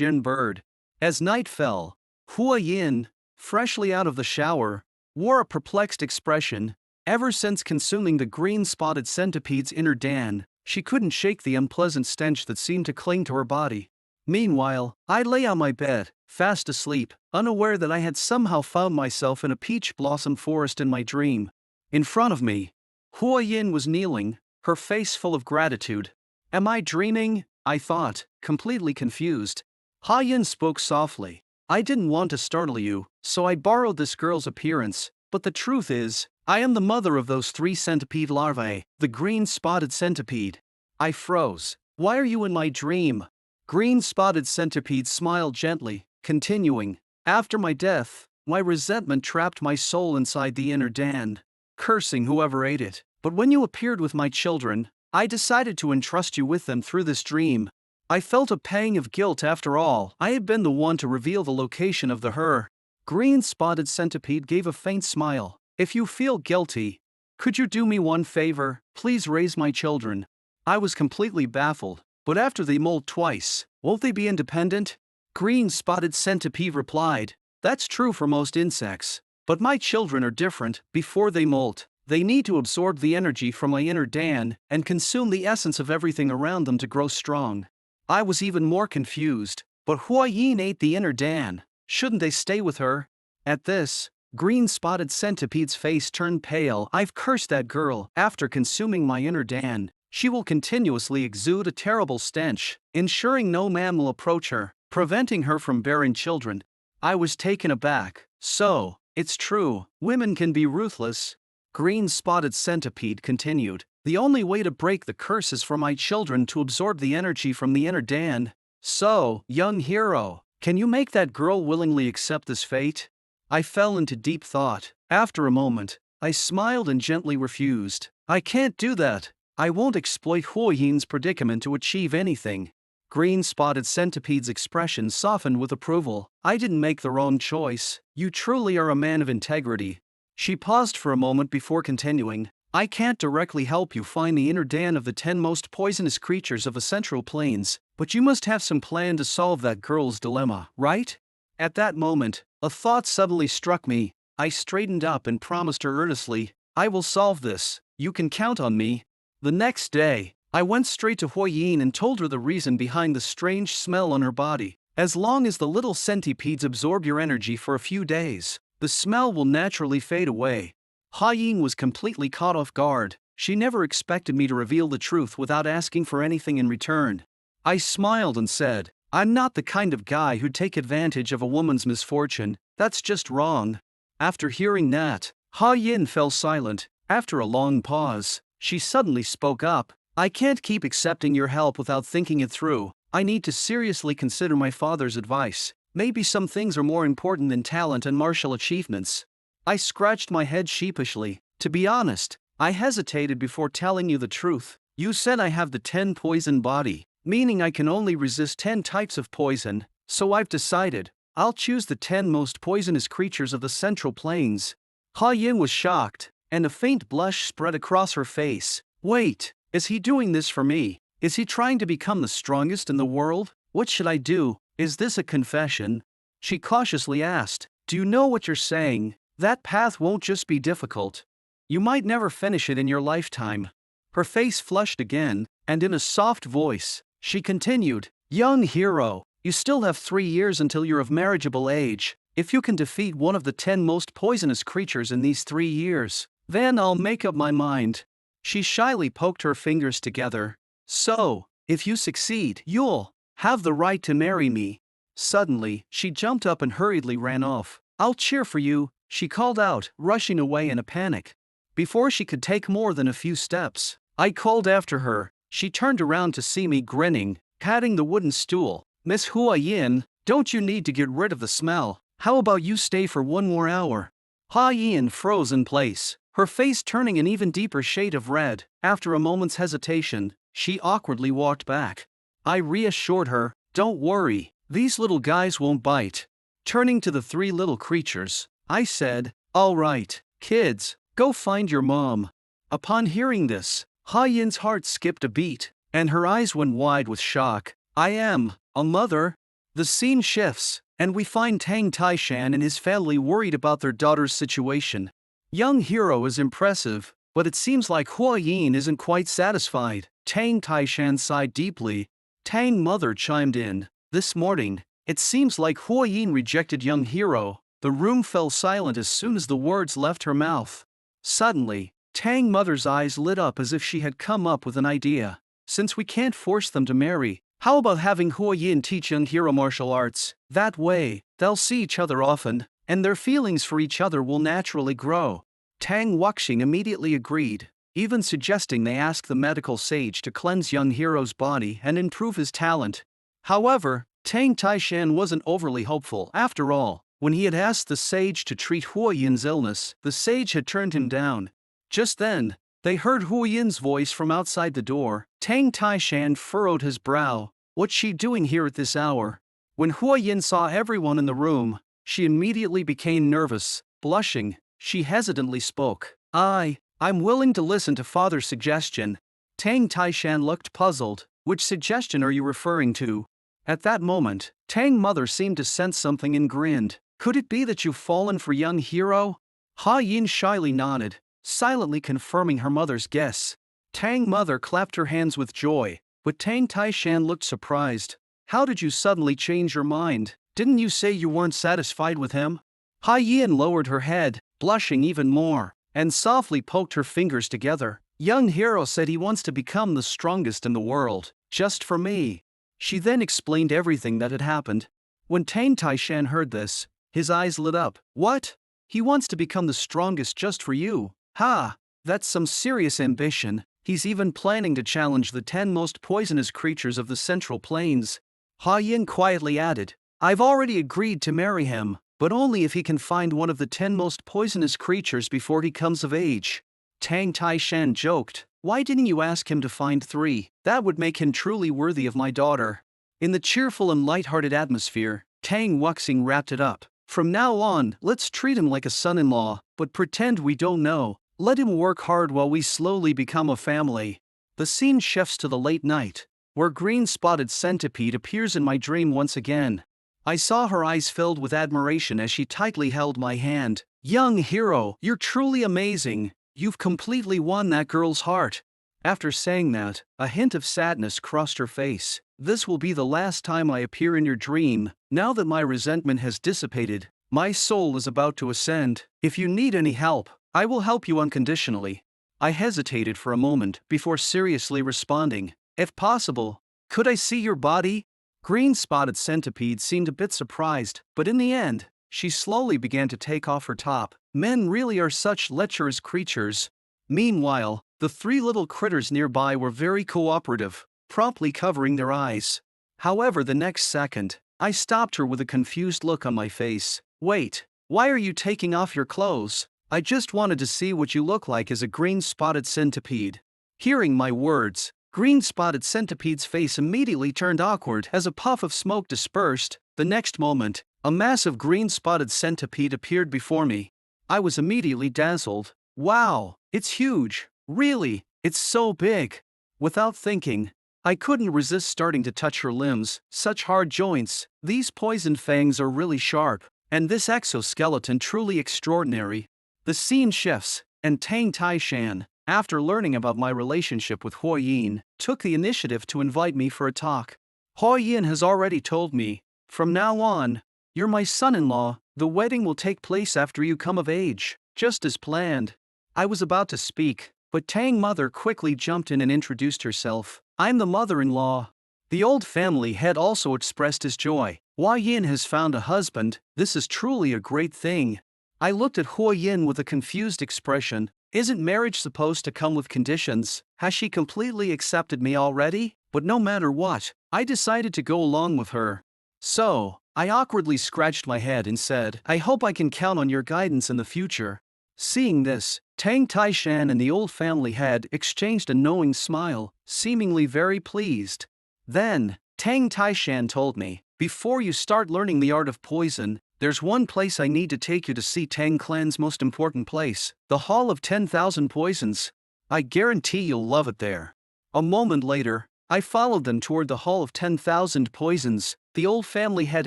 yin bird? As night fell, Hua Yin, freshly out of the shower, wore a perplexed expression. Ever since consuming the green-spotted centipede's inner dan, she couldn't shake the unpleasant stench that seemed to cling to her body. Meanwhile, I lay on my bed, fast asleep, unaware that I had somehow found myself in a peach blossom forest in my dream. In front of me, Hua Yin was kneeling, her face full of gratitude. "Am I dreaming?" I thought, completely confused. Ha Yin spoke softly. "I didn't want to startle you, so I borrowed this girl's appearance, but the truth is, I am the mother of those 3 centipede larvae, the green-spotted centipede." I froze. "Why are you in my dream?" Green-spotted centipede smiled gently, continuing, "After my death, my resentment trapped my soul inside the inner dan, cursing whoever ate it. But when you appeared with my children, I decided to entrust you with them through this dream." I felt a pang of guilt. After all, I had been the one to reveal the location of the her. Green-spotted centipede gave a faint smile. "If you feel guilty, could you do me one favor? Please raise my children." I was completely baffled. "But after they molt twice, won't they be independent?" Green-spotted centipede replied, "That's true for most insects. But my children are different. Before they molt, they need to absorb the energy from my inner dan and consume the essence of everything around them to grow strong." I was even more confused. "But Hua Yin ate the inner dan. Shouldn't they stay with her?" At this, Green-spotted centipede's face turned pale. "I've cursed that girl. After consuming my inner dan, she will continuously exude a terrible stench, ensuring no man will approach her, preventing her from bearing children." I was taken aback. "So, it's true, women can be ruthless." Green-spotted centipede continued, "The only way to break the curse is for my children to absorb the energy from the inner dan. So, young hero, can you make that girl willingly accept this fate?" I fell into deep thought. After a moment, I smiled and gently refused. "I can't do that. I won't exploit Hua Yin's predicament to achieve anything." Green-spotted centipede's expression softened with approval. "I didn't make the wrong choice. You truly are a man of integrity." She paused for a moment before continuing, "I can't directly help you find the inner dan of the 10 most poisonous creatures of the Central Plains, but you must have some plan to solve that girl's dilemma, right?" At that moment, a thought suddenly struck me. I straightened up and promised her earnestly, "I will solve this. You can count on me." The next day, I went straight to Hua Yin and told her the reason behind the strange smell on her body. As long as the little centipedes absorb your energy for a few days, the smell will naturally fade away. Ha Ying was completely caught off guard. She never expected me to reveal the truth without asking for anything in return. I smiled and said, I'm not the kind of guy who'd take advantage of a woman's misfortune. That's just wrong. After hearing that, Ha Yin fell silent. After a long pause, she suddenly spoke up. I can't keep accepting your help without thinking it through. I need to seriously consider my father's advice. Maybe some things are more important than talent and martial achievements. I scratched my head sheepishly. To be honest, I hesitated before telling you the truth. You said I have the 10 poison body, meaning I can only resist 10 types of poison, so I've decided I'll choose the 10 most poisonous creatures of the Central Plains. Ha Yin was shocked, and a faint blush spread across her face. Wait, is he doing this for me? Is he trying to become the strongest in the world? What should I do? Is this a confession? She cautiously asked. Do you know what you're saying? That path won't just be difficult. You might never finish it in your lifetime. Her face flushed again, and in a soft voice, she continued, Young hero, you still have 3 years until you're of marriageable age. If you can defeat one of the 10 most poisonous creatures in these 3 years, then I'll make up my mind. She shyly poked her fingers together. So, if you succeed, you'll have the right to marry me. Suddenly, she jumped up and hurriedly ran off. I'll cheer for you, she called out, rushing away in a panic. Before she could take more than a few steps, I called after her. She turned around to see me grinning, patting the wooden stool. Miss Hua Yin, don't you need to get rid of the smell? How about you stay for 1 more hour? Ha Yin froze in place, her face turning an even deeper shade of red. After a moment's hesitation, she awkwardly walked back. I reassured her, don't worry, these little guys won't bite. Turning to the 3 little creatures, I said, all right, kids, go find your mom. Upon hearing this, Ha Yin's heart skipped a beat, and her eyes went wide with shock. I am a mother. The scene shifts, and we find Tang Taishan and his family worried about their daughter's situation. Young hero is impressive, but it seems like Hua Yin isn't quite satisfied. Tang Taishan sighed deeply. Tang mother chimed in. This morning, it seems like Hua Yin rejected young hero. The room fell silent as soon as the words left her mouth. Suddenly, Tang mother's eyes lit up as if she had come up with an idea. Since we can't force them to marry, how about having Hua Yin teach young hero martial arts? That way, they'll see each other often, and their feelings for each other will naturally grow. Tang Wuxing immediately agreed, even suggesting they ask the medical sage to cleanse young hero's body and improve his talent. However, Tang Taishan wasn't overly hopeful. After all, when he had asked the sage to treat Hua Yin's illness, the sage had turned him down. Just then, they heard Hua Yin's voice from outside the door. Tang Taishan furrowed his brow. What's she doing here at this hour? When Hua Yin saw everyone in the room, she immediately became nervous. Blushing, she hesitantly spoke. I'm willing to listen to father's suggestion. Tang Taishan looked puzzled. Which suggestion are you referring to? At that moment, Tang mother seemed to sense something and grinned. Could it be that you've fallen for young hero? Ha Yin shyly nodded, silently confirming her mother's guess. Tang mother clapped her hands with joy, but Tang Taishan looked surprised. How did you suddenly change your mind? Didn't you say you weren't satisfied with him? Ha Yin lowered her head, blushing even more, and softly poked her fingers together. Young hero said he wants to become the strongest in the world, just for me. She then explained everything that had happened. When Tang Taishan heard this, his eyes lit up. What? He wants to become the strongest just for you? Ha! That's some serious ambition. He's even planning to challenge the 10 most poisonous creatures of the Central Plains. Ha Yin quietly added, I've already agreed to marry him, but only if he can find one of the 10 most poisonous creatures before he comes of age. Tang Taishan joked, why didn't you ask him to find 3? That would make him truly worthy of my daughter. In the cheerful and light-hearted atmosphere, Tang Wuxing wrapped it up. From now on, let's treat him like a son-in-law, but pretend we don't know. Let him work hard while we slowly become a family. The scene shifts to the late night, where green-spotted Centipede appears in my dream once again. I saw her eyes filled with admiration as she tightly held my hand. Young hero, you're truly amazing. You've completely won that girl's heart. After saying that, a hint of sadness crossed her face. This will be the last time I appear in your dream. Now that my resentment has dissipated, my soul is about to ascend. If you need any help, I will help you unconditionally. I hesitated for a moment before seriously responding. If possible, could I see your body? Green-spotted Centipede seemed a bit surprised, but in the end, she slowly began to take off her top. Men really are such lecherous creatures. Meanwhile, the three little critters nearby were very cooperative, promptly covering their eyes. However, the next second, I stopped her with a confused look on my face. Wait, why are you taking off your clothes? I just wanted to see what you look like as a green-spotted centipede. Hearing my words, Green-spotted Centipede's face immediately turned awkward as a puff of smoke dispersed. The next moment, a massive green-spotted centipede appeared before me. I was immediately dazzled. Wow, it's huge. Really, it's so big. Without thinking, I couldn't resist starting to touch her limbs. Such hard joints, these poisoned fangs are really sharp, and this exoskeleton truly extraordinary. The scene shifts, and Tang Taishan, after learning about my relationship with Huo Yin, took the initiative to invite me for a talk. Huo Yin has already told me, from now on, you're my son-in-law. The wedding will take place after you come of age, just as planned. I was about to speak, but Tang mother quickly jumped in and introduced herself. I'm the mother-in-law. The old family head also expressed his joy. Huo Yin has found a husband. This is truly a great thing. I looked at Huo Yin with a confused expression. Isn't marriage supposed to come with conditions? Has she completely accepted me already? But no matter what, I decided to go along with her. So, I awkwardly scratched my head and said, I hope I can count on your guidance in the future. Seeing this, Tang Taishan and the old family head exchanged a knowing smile, seemingly very pleased. Then, Tang Taishan told me, before you start learning the art of poison, there's one place I need to take you to see. Tang Clan's most important place, the Hall of 10,000 Poisons. I guarantee you'll love it there. A moment later, I followed them toward the Hall of 10,000 Poisons. The old family head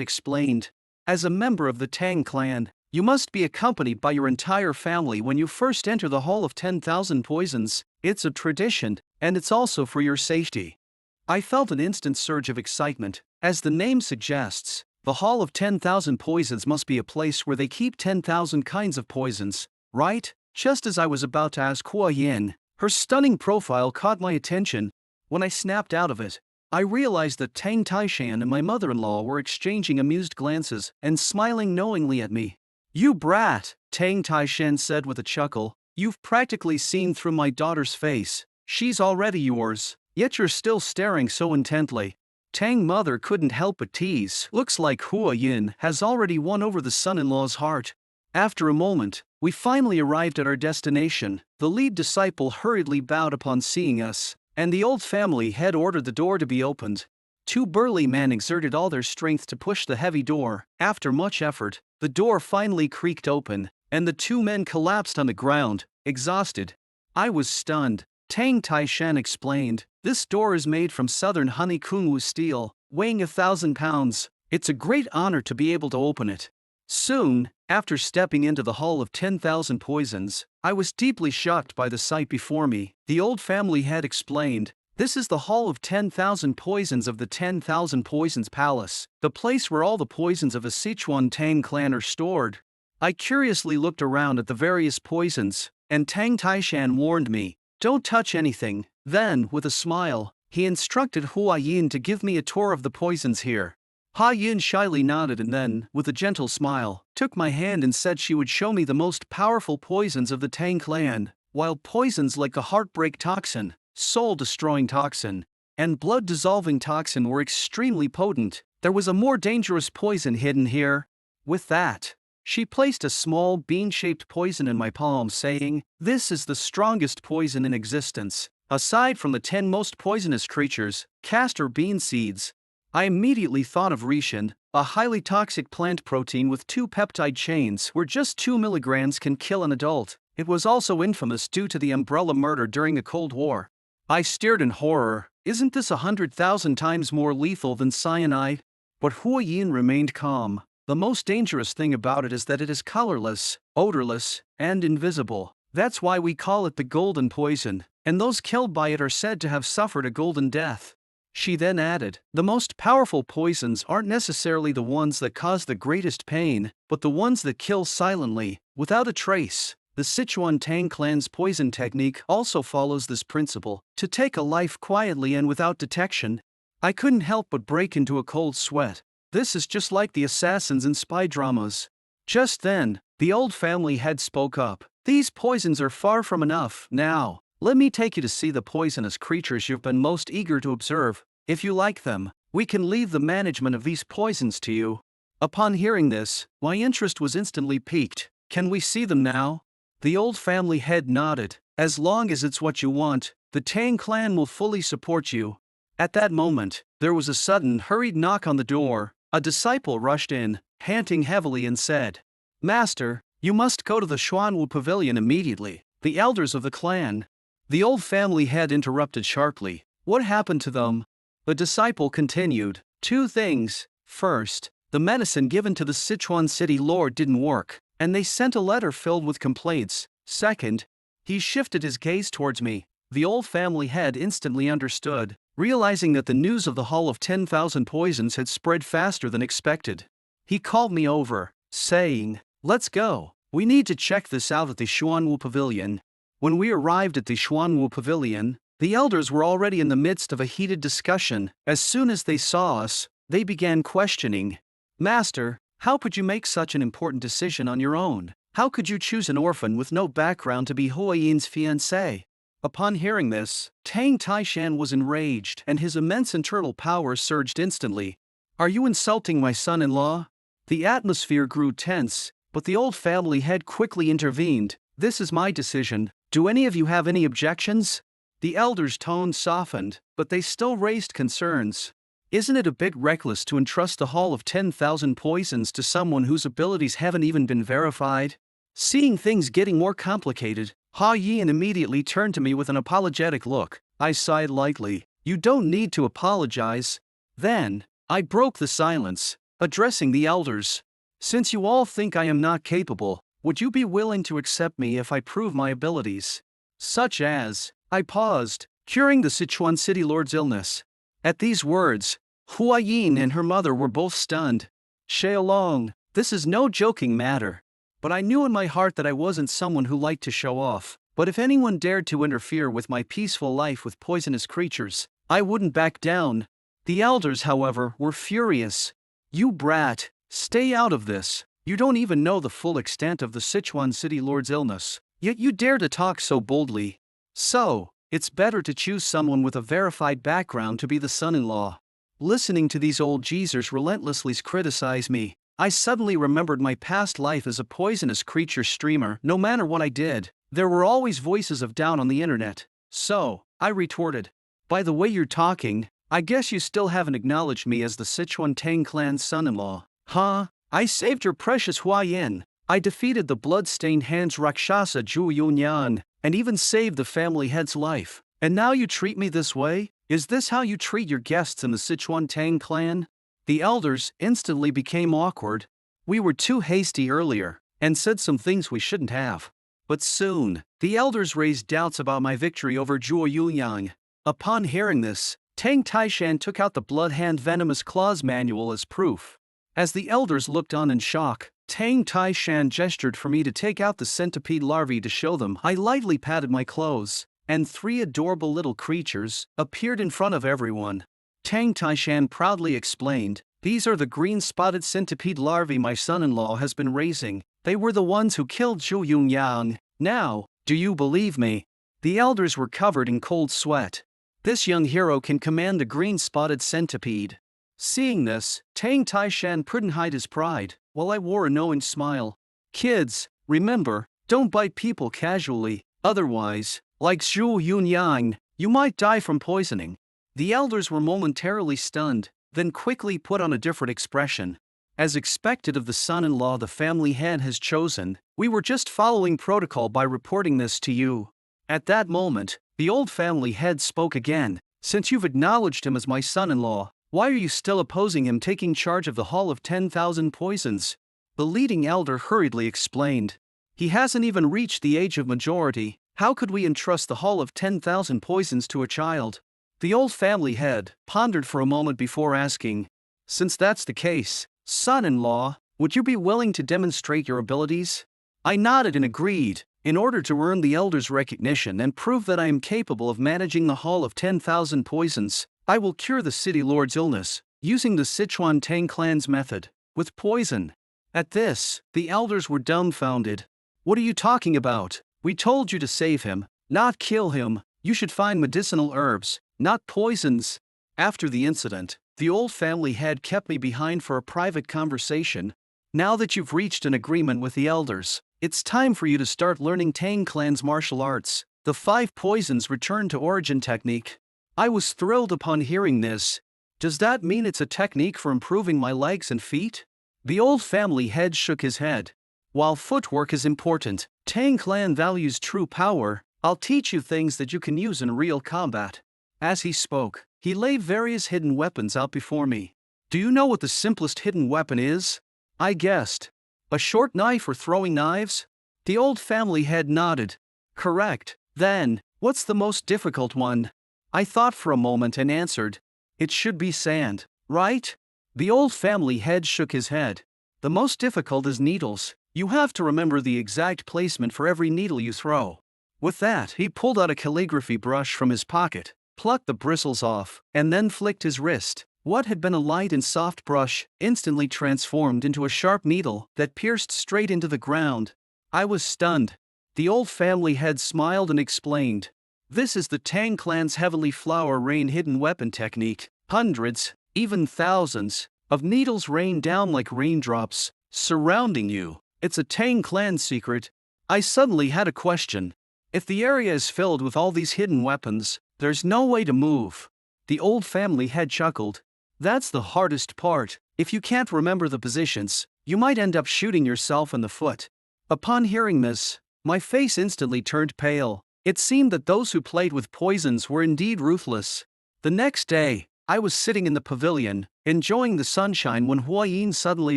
explained. As a member of the Tang Clan, you must be accompanied by your entire family when you first enter the Hall of 10,000 Poisons. It's a tradition, and it's also for your safety. I felt an instant surge of excitement. As the name suggests, the Hall of 10,000 Poisons must be a place where they keep 10,000 kinds of poisons, right? Just as I was about to ask Huo Yin, her stunning profile caught my attention. When I snapped out of it, I realized that Tang Taishan and my mother-in-law were exchanging amused glances and smiling knowingly at me. You brat, Tang Taishan said with a chuckle. You've practically seen through my daughter's face. She's already yours, yet you're still staring so intently. Tang mother couldn't help but tease. Looks like Huo Yin has already won over the son-in-law's heart. After a moment, we finally arrived at our destination. The lead disciple hurriedly bowed upon seeing us, and the old family head ordered the door to be opened. Two burly men exerted all their strength to push the heavy door. After much effort, the door finally creaked open, and the two men collapsed on the ground, exhausted. I was stunned. Tang Taishan explained, this door is made from southern honeycomb steel, weighing 1,000 pounds. It's a great honor to be able to open it. Soon, after stepping into the Hall of 10,000 Poisons, I was deeply shocked by the sight before me. The old family head explained, this is the Hall of 10,000 Poisons of the 10,000 Poisons Palace, the place where all the poisons of a Sichuan Tang clan are stored. I curiously looked around at the various poisons, and Tang Taishan warned me, don't touch anything. Then, with a smile, he instructed Huo Yin to give me a tour of the poisons here. Huo Yin shyly nodded and then, with a gentle smile, took my hand and said she would show me the most powerful poisons of the Tang clan. While poisons like the heartbreak toxin, soul-destroying toxin, and blood-dissolving toxin were extremely potent, there was a more dangerous poison hidden here. With that, she placed a small bean-shaped poison in my palm, saying, this is the strongest poison in existence. Aside from the 10 most poisonous creatures, castor bean seeds. I immediately thought of Rishin, a highly toxic plant protein with 2 peptide chains where just 2 milligrams can kill an adult. It was also infamous due to the umbrella murder during the Cold War. I stared in horror. Isn't this 100,000 times more lethal than cyanide? But Huo Yin remained calm. The most dangerous thing about it is that it is colorless, odorless, and invisible. That's why we call it the golden poison, and those killed by it are said to have suffered a golden death. She then added, the most powerful poisons aren't necessarily the ones that cause the greatest pain, but the ones that kill silently, without a trace. The Sichuan Tang clan's poison technique also follows this principle, to take a life quietly and without detection. I couldn't help but break into a cold sweat. This is just like the assassins in spy dramas. Just then, the old family head spoke up. These poisons are far from enough. Now, let me take you to see the poisonous creatures you've been most eager to observe. If you like them, we can leave the management of these poisons to you. Upon hearing this, my interest was instantly piqued. Can we see them now? The old family head nodded. As long as it's what you want, the Tang clan will fully support you. At that moment, there was a sudden, hurried knock on the door. A disciple rushed in, panting heavily, and said, Master, you must go to the Xuanwu pavilion immediately. The elders of the clan. The old family head interrupted sharply. What happened to them? The disciple continued, 2 things. First, the medicine given to the Sichuan city lord didn't work, and they sent a letter filled with complaints. Second, he shifted his gaze towards me. The old family head instantly understood, realizing that the news of the Hall of 10,000 Poisons had spread faster than expected. He called me over, saying, Let's go. We need to check this out at the Xuanwu pavilion. When we arrived at the Xuanwu pavilion, the elders were already in the midst of a heated discussion. As soon as they saw us, they began questioning. Master, how could you make such an important decision on your own? How could you choose an orphan with no background to be Huayin's fiancé? Upon hearing this, Tang Taishan was enraged and his immense internal power surged instantly. Are you insulting my son-in-law? The atmosphere grew tense, but the old family head quickly intervened. This is my decision. Do any of you have any objections? The elders' tone softened, but they still raised concerns. Isn't it a bit reckless to entrust the Hall of 10,000 Poisons to someone whose abilities haven't even been verified? Seeing things getting more complicated, Ha Yin immediately turned to me with an apologetic look. I sighed lightly. You don't need to apologize. Then, I broke the silence, addressing the elders. Since you all think I am not capable, would you be willing to accept me if I prove my abilities? Such as, I paused, curing the Sichuan city lord's illness. At these words, Huayin and her mother were both stunned. Xiaolong, this is no joking matter. But I knew in my heart that I wasn't someone who liked to show off. But if anyone dared to interfere with my peaceful life with poisonous creatures, I wouldn't back down. The elders, however, were furious. You brat, stay out of this. You don't even know the full extent of the Sichuan city lord's illness, yet you dare to talk so boldly. So, it's better to choose someone with a verified background to be the son-in-law. Listening to these old geezers relentlessly criticize me, I suddenly remembered my past life as a poisonous creature streamer. No matter what I did, there were always voices of doubt on the internet. So, I retorted, by the way you're talking, I guess you still haven't acknowledged me as the Sichuan Tang clan's son-in-law. Huh? I saved your precious Huayin. I defeated the blood-stained hands Rakshasa Zhu Yunyan, and even saved the family head's life. And now you treat me this way? Is this how you treat your guests in the Sichuan Tang clan? The elders instantly became awkward. We were too hasty earlier, and said some things we shouldn't have. But soon, the elders raised doubts about my victory over Zhuo Yunyang. Upon hearing this, Tang Taishan took out the Blood Hand Venomous Claws manual as proof. As the elders looked on in shock, Tang Taishan gestured for me to take out the centipede larvae to show them. I lightly patted my clothes, and 3 adorable little creatures appeared in front of everyone. Tang Taishan proudly explained, these are the green-spotted centipede larvae my son-in-law has been raising. They were the ones who killed Zhu Yungyang. Now, do you believe me? The elders were covered in cold sweat. This young hero can command the green-spotted centipede. Seeing this, Tang Taishan couldn't hide his pride, while I wore a knowing smile. Kids, remember, don't bite people casually, otherwise, like Zhu Yunyang, you might die from poisoning. The elders were momentarily stunned, then quickly put on a different expression. As expected of the son-in-law the family head has chosen, we were just following protocol by reporting this to you. At that moment, the old family head spoke again. Since you've acknowledged him as my son-in-law, why are you still opposing him taking charge of the Hall of 10,000 Poisons? The leading elder hurriedly explained. He hasn't even reached the age of majority. How could we entrust the Hall of 10,000 Poisons to a child? The old family head pondered for a moment before asking, "Since that's the case, son-in-law, would you be willing to demonstrate your abilities?" I nodded and agreed. In order to earn the elder's recognition and prove that I am capable of managing the Hall of 10,000 Poisons, I will cure the city lord's illness, using the Sichuan Tang clan's method, with poison. At this, the elders were dumbfounded. "What are you talking about? We told you to save him, not kill him. You should find medicinal herbs, not poisons." After the incident, the old family head kept me behind for a private conversation. "Now that you've reached an agreement with the elders, it's time for you to start learning Tang clan's martial arts, the 5 poisons return to origin technique." I was thrilled upon hearing this. Does that mean it's a technique for improving my legs and feet? The old family head shook his head. "While footwork is important, Tang clan values true power. I'll teach you things that you can use in real combat." As he spoke, he laid various hidden weapons out before me. "Do you know what the simplest hidden weapon is?" I guessed. "A short knife or throwing knives?" The old family head nodded. "Correct. Then, what's the most difficult one?" I thought for a moment and answered, "It should be sand, right?" The old family head shook his head. "The most difficult is needles. You have to remember the exact placement for every needle you throw." With that, he pulled out a calligraphy brush from his pocket, plucked the bristles off, and then flicked his wrist. What had been a light and soft brush instantly transformed into a sharp needle that pierced straight into the ground. I was stunned. The old family head smiled and explained, "This is the Tang clan's heavenly flower rain hidden weapon technique. Hundreds, even thousands, of needles rain down like raindrops, surrounding you. It's a Tang clan secret." I suddenly had a question. If the area is filled with all these hidden weapons, there's no way to move. The old family head chuckled. "That's the hardest part. If you can't remember the positions, you might end up shooting yourself in the foot." Upon hearing this, my face instantly turned pale. It seemed that those who played with poisons were indeed ruthless. The next day, I was sitting in the pavilion, enjoying the sunshine when Hua Yin suddenly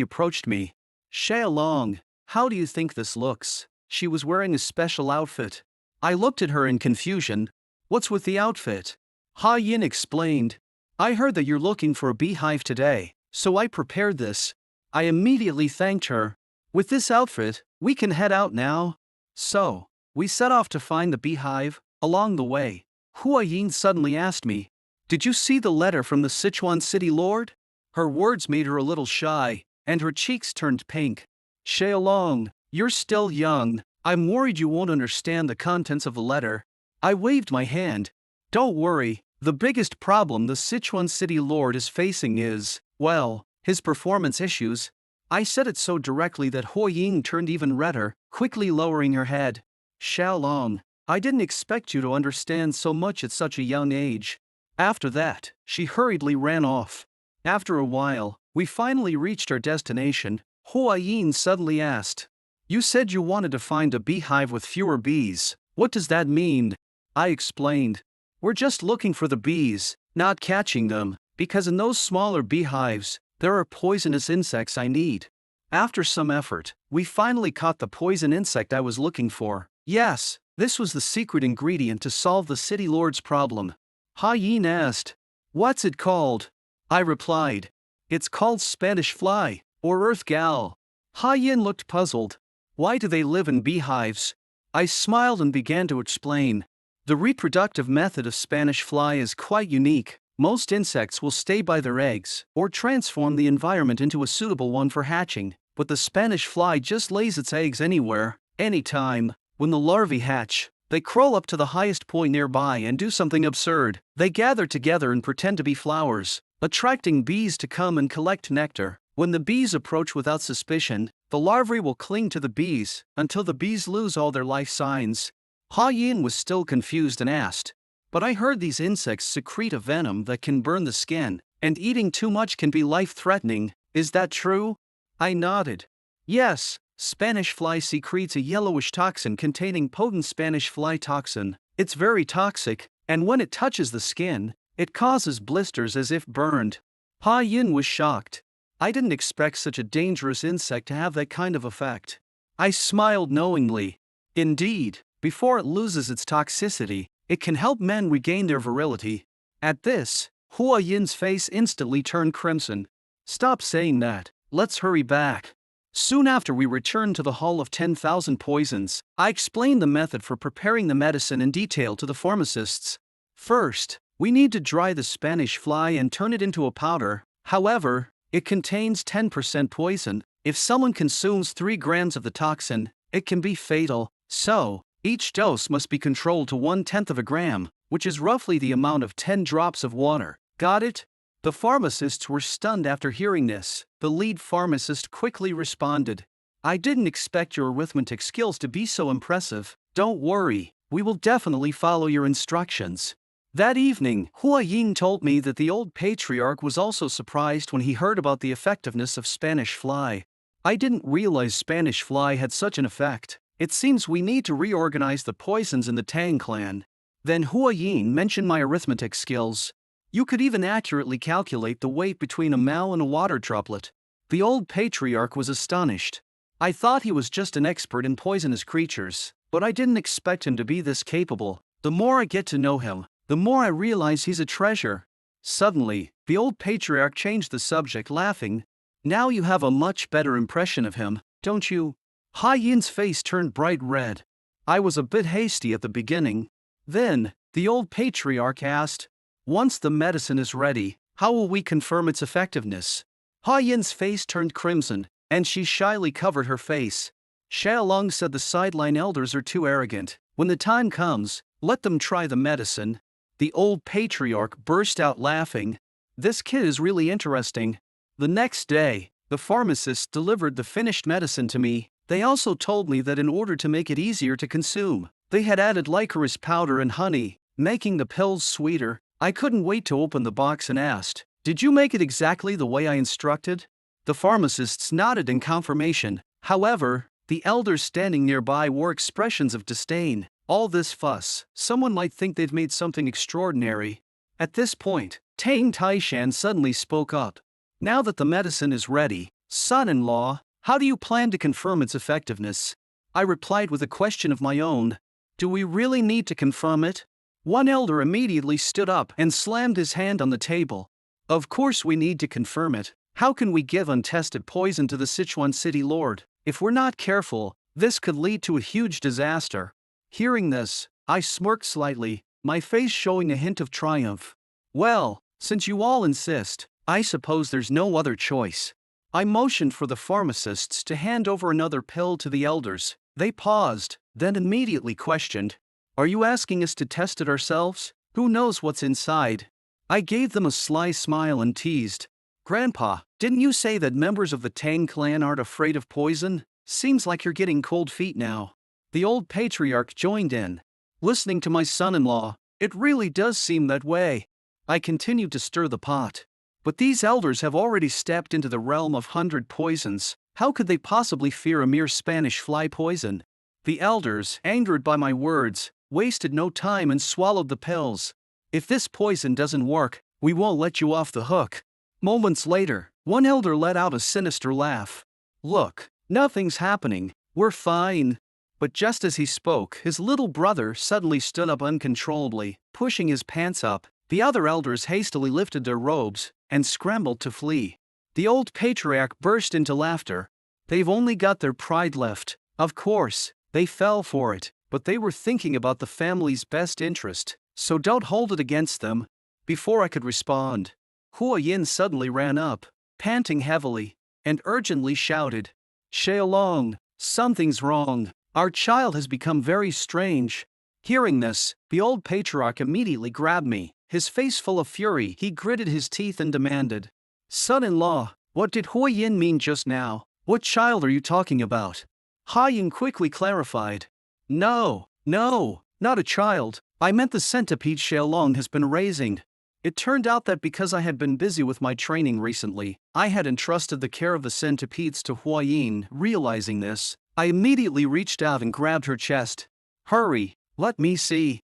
approached me. "Xiaolong, how do you think this looks?" She was wearing a special outfit. I looked at her in confusion. "What's with the outfit?" Hua Yin explained. "I heard that you're looking for a beehive today, so I prepared this." I immediately thanked her. "With this outfit, we can head out now." So, we set off to find the beehive. Along the way, Hua Yin suddenly asked me, "Did you see the letter from the Sichuan city lord?" Her words made her a little shy, and her cheeks turned pink. "Xiaolong, you're still young. I'm worried you won't understand the contents of the letter." I waved my hand. "Don't worry, the biggest problem the Sichuan city lord is facing is, well, his performance issues." I said it so directly that Hua Ying turned even redder, quickly lowering her head. "Xiaolong, I didn't expect you to understand so much at such a young age." After that, she hurriedly ran off. After a while, we finally reached our destination. Hua Yin suddenly asked, "You said you wanted to find a beehive with fewer bees. What does that mean?" I explained, "We're just looking for the bees, not catching them, because in those smaller beehives, there are poisonous insects I need." After some effort, we finally caught the poison insect I was looking for. Yes, this was the secret ingredient to solve the city lord's problem. Ha Yin asked, "What's it called?" I replied, "It's called Spanish fly, or earth gal." Ha Yin looked puzzled. "Why do they live in beehives?" I smiled and began to explain. The reproductive method of Spanish fly is quite unique. Most insects will stay by their eggs, or transform the environment into a suitable one for hatching, but the Spanish fly just lays its eggs anywhere, anytime. When the larvae hatch, they crawl up to the highest point nearby and do something absurd. They gather together and pretend to be flowers, attracting bees to come and collect nectar. When the bees approach without suspicion, the larvae will cling to the bees until the bees lose all their life signs. Ha Yin was still confused and asked, "But I heard these insects secrete a venom that can burn the skin, and eating too much can be life-threatening. Is that true?" I nodded. "Yes, Spanish fly secretes a yellowish toxin containing potent Spanish fly toxin. It's very toxic, and when it touches the skin, it causes blisters as if burned." Ha Yin was shocked. I didn't expect such a dangerous insect to have that kind of effect. I smiled knowingly. Indeed, before it loses its toxicity, it can help men regain their virility. At this, Hua Yin's face instantly turned crimson. Stop saying that, let's hurry back. Soon after we returned to the Hall of 10,000 Poisons, I explained the method for preparing the medicine in detail to the pharmacists. First, we need to dry the Spanish fly and turn it into a powder. However, it contains 10% poison. If someone consumes 3 grams of the toxin, it can be fatal. So, each dose must be controlled to 1/10 of a gram, which is roughly the amount of 10 drops of water. Got it? The pharmacists were stunned after hearing this. The lead pharmacist quickly responded, I didn't expect your arithmetic skills to be so impressive. Don't worry, we will definitely follow your instructions. That evening, Hua Yin told me that the old patriarch was also surprised when he heard about the effectiveness of Spanish fly. I didn't realize Spanish fly had such an effect. It seems we need to reorganize the poisons in the Tang clan. Then Hua Yin mentioned my arithmetic skills. You could even accurately calculate the weight between a mal and a water droplet. The old patriarch was astonished. I thought he was just an expert in poisonous creatures, but I didn't expect him to be this capable. The more I get to know him, the more I realize he's a treasure. Suddenly, the old patriarch changed the subject, laughing. Now you have a much better impression of him, don't you? Hua Yin's face turned bright red. I was a bit hasty at the beginning. Then, the old patriarch asked, once the medicine is ready, how will we confirm its effectiveness? Hua Yin's face turned crimson, and she shyly covered her face. Xiaolong said the sideline elders are too arrogant. When the time comes, let them try the medicine. The old patriarch burst out laughing. This kid is really interesting. The next day, the pharmacist delivered the finished medicine to me. They also told me that in order to make it easier to consume, they had added licorice powder and honey, making the pills sweeter. I couldn't wait to open the box and asked, did you make it exactly the way I instructed? The pharmacists nodded in confirmation. However, the elders standing nearby wore expressions of disdain. All this fuss, someone might think they've made something extraordinary. At this point, Tang Taishan suddenly spoke up. Now that the medicine is ready, son-in-law, how do you plan to confirm its effectiveness? I replied with a question of my own. Do we really need to confirm it? One elder immediately stood up and slammed his hand on the table. Of course we need to confirm it. How can we give untested poison to the Sichuan city lord? If we're not careful, this could lead to a huge disaster. Hearing this, I smirked slightly, my face showing a hint of triumph. Well, since you all insist, I suppose there's no other choice. I motioned for the pharmacists to hand over another pill to the elders. They paused, then immediately questioned, are you asking us to test it ourselves? Who knows what's inside? I gave them a sly smile and teased. Grandpa, didn't you say that members of the Tang clan aren't afraid of poison? Seems like you're getting cold feet now. The old patriarch joined in. Listening to my son-in-law, it really does seem that way. I continued to stir the pot. But these elders have already stepped into the realm of 100 poisons. How could they possibly fear a mere Spanish fly poison? The elders, angered by my words, wasted no time and swallowed the pills. If this poison doesn't work, we won't let you off the hook. Moments later, one elder let out a sinister laugh. Look, nothing's happening, we're fine. But just as he spoke, his little brother suddenly stood up uncontrollably, pushing his pants up. The other elders hastily lifted their robes and scrambled to flee. The old patriarch burst into laughter. They've only got their pride left. Of course, they fell for it. But they were thinking about the family's best interest, so don't hold it against them. Before I could respond, Hua Yin suddenly ran up, panting heavily, and urgently shouted, Xiaolong, something's wrong. Our child has become very strange. Hearing this, the old patriarch immediately grabbed me. His face full of fury, he gritted his teeth and demanded, son-in-law, what did Hua Yin mean just now? What child are you talking about? Hua Yin quickly clarified. No, not a child. I meant the centipede Xiaolong has been raising. It turned out that because I had been busy with my training recently, I had entrusted the care of the centipedes to Hua Yin. Realizing this, I immediately reached out and grabbed her chest. Hurry, let me see.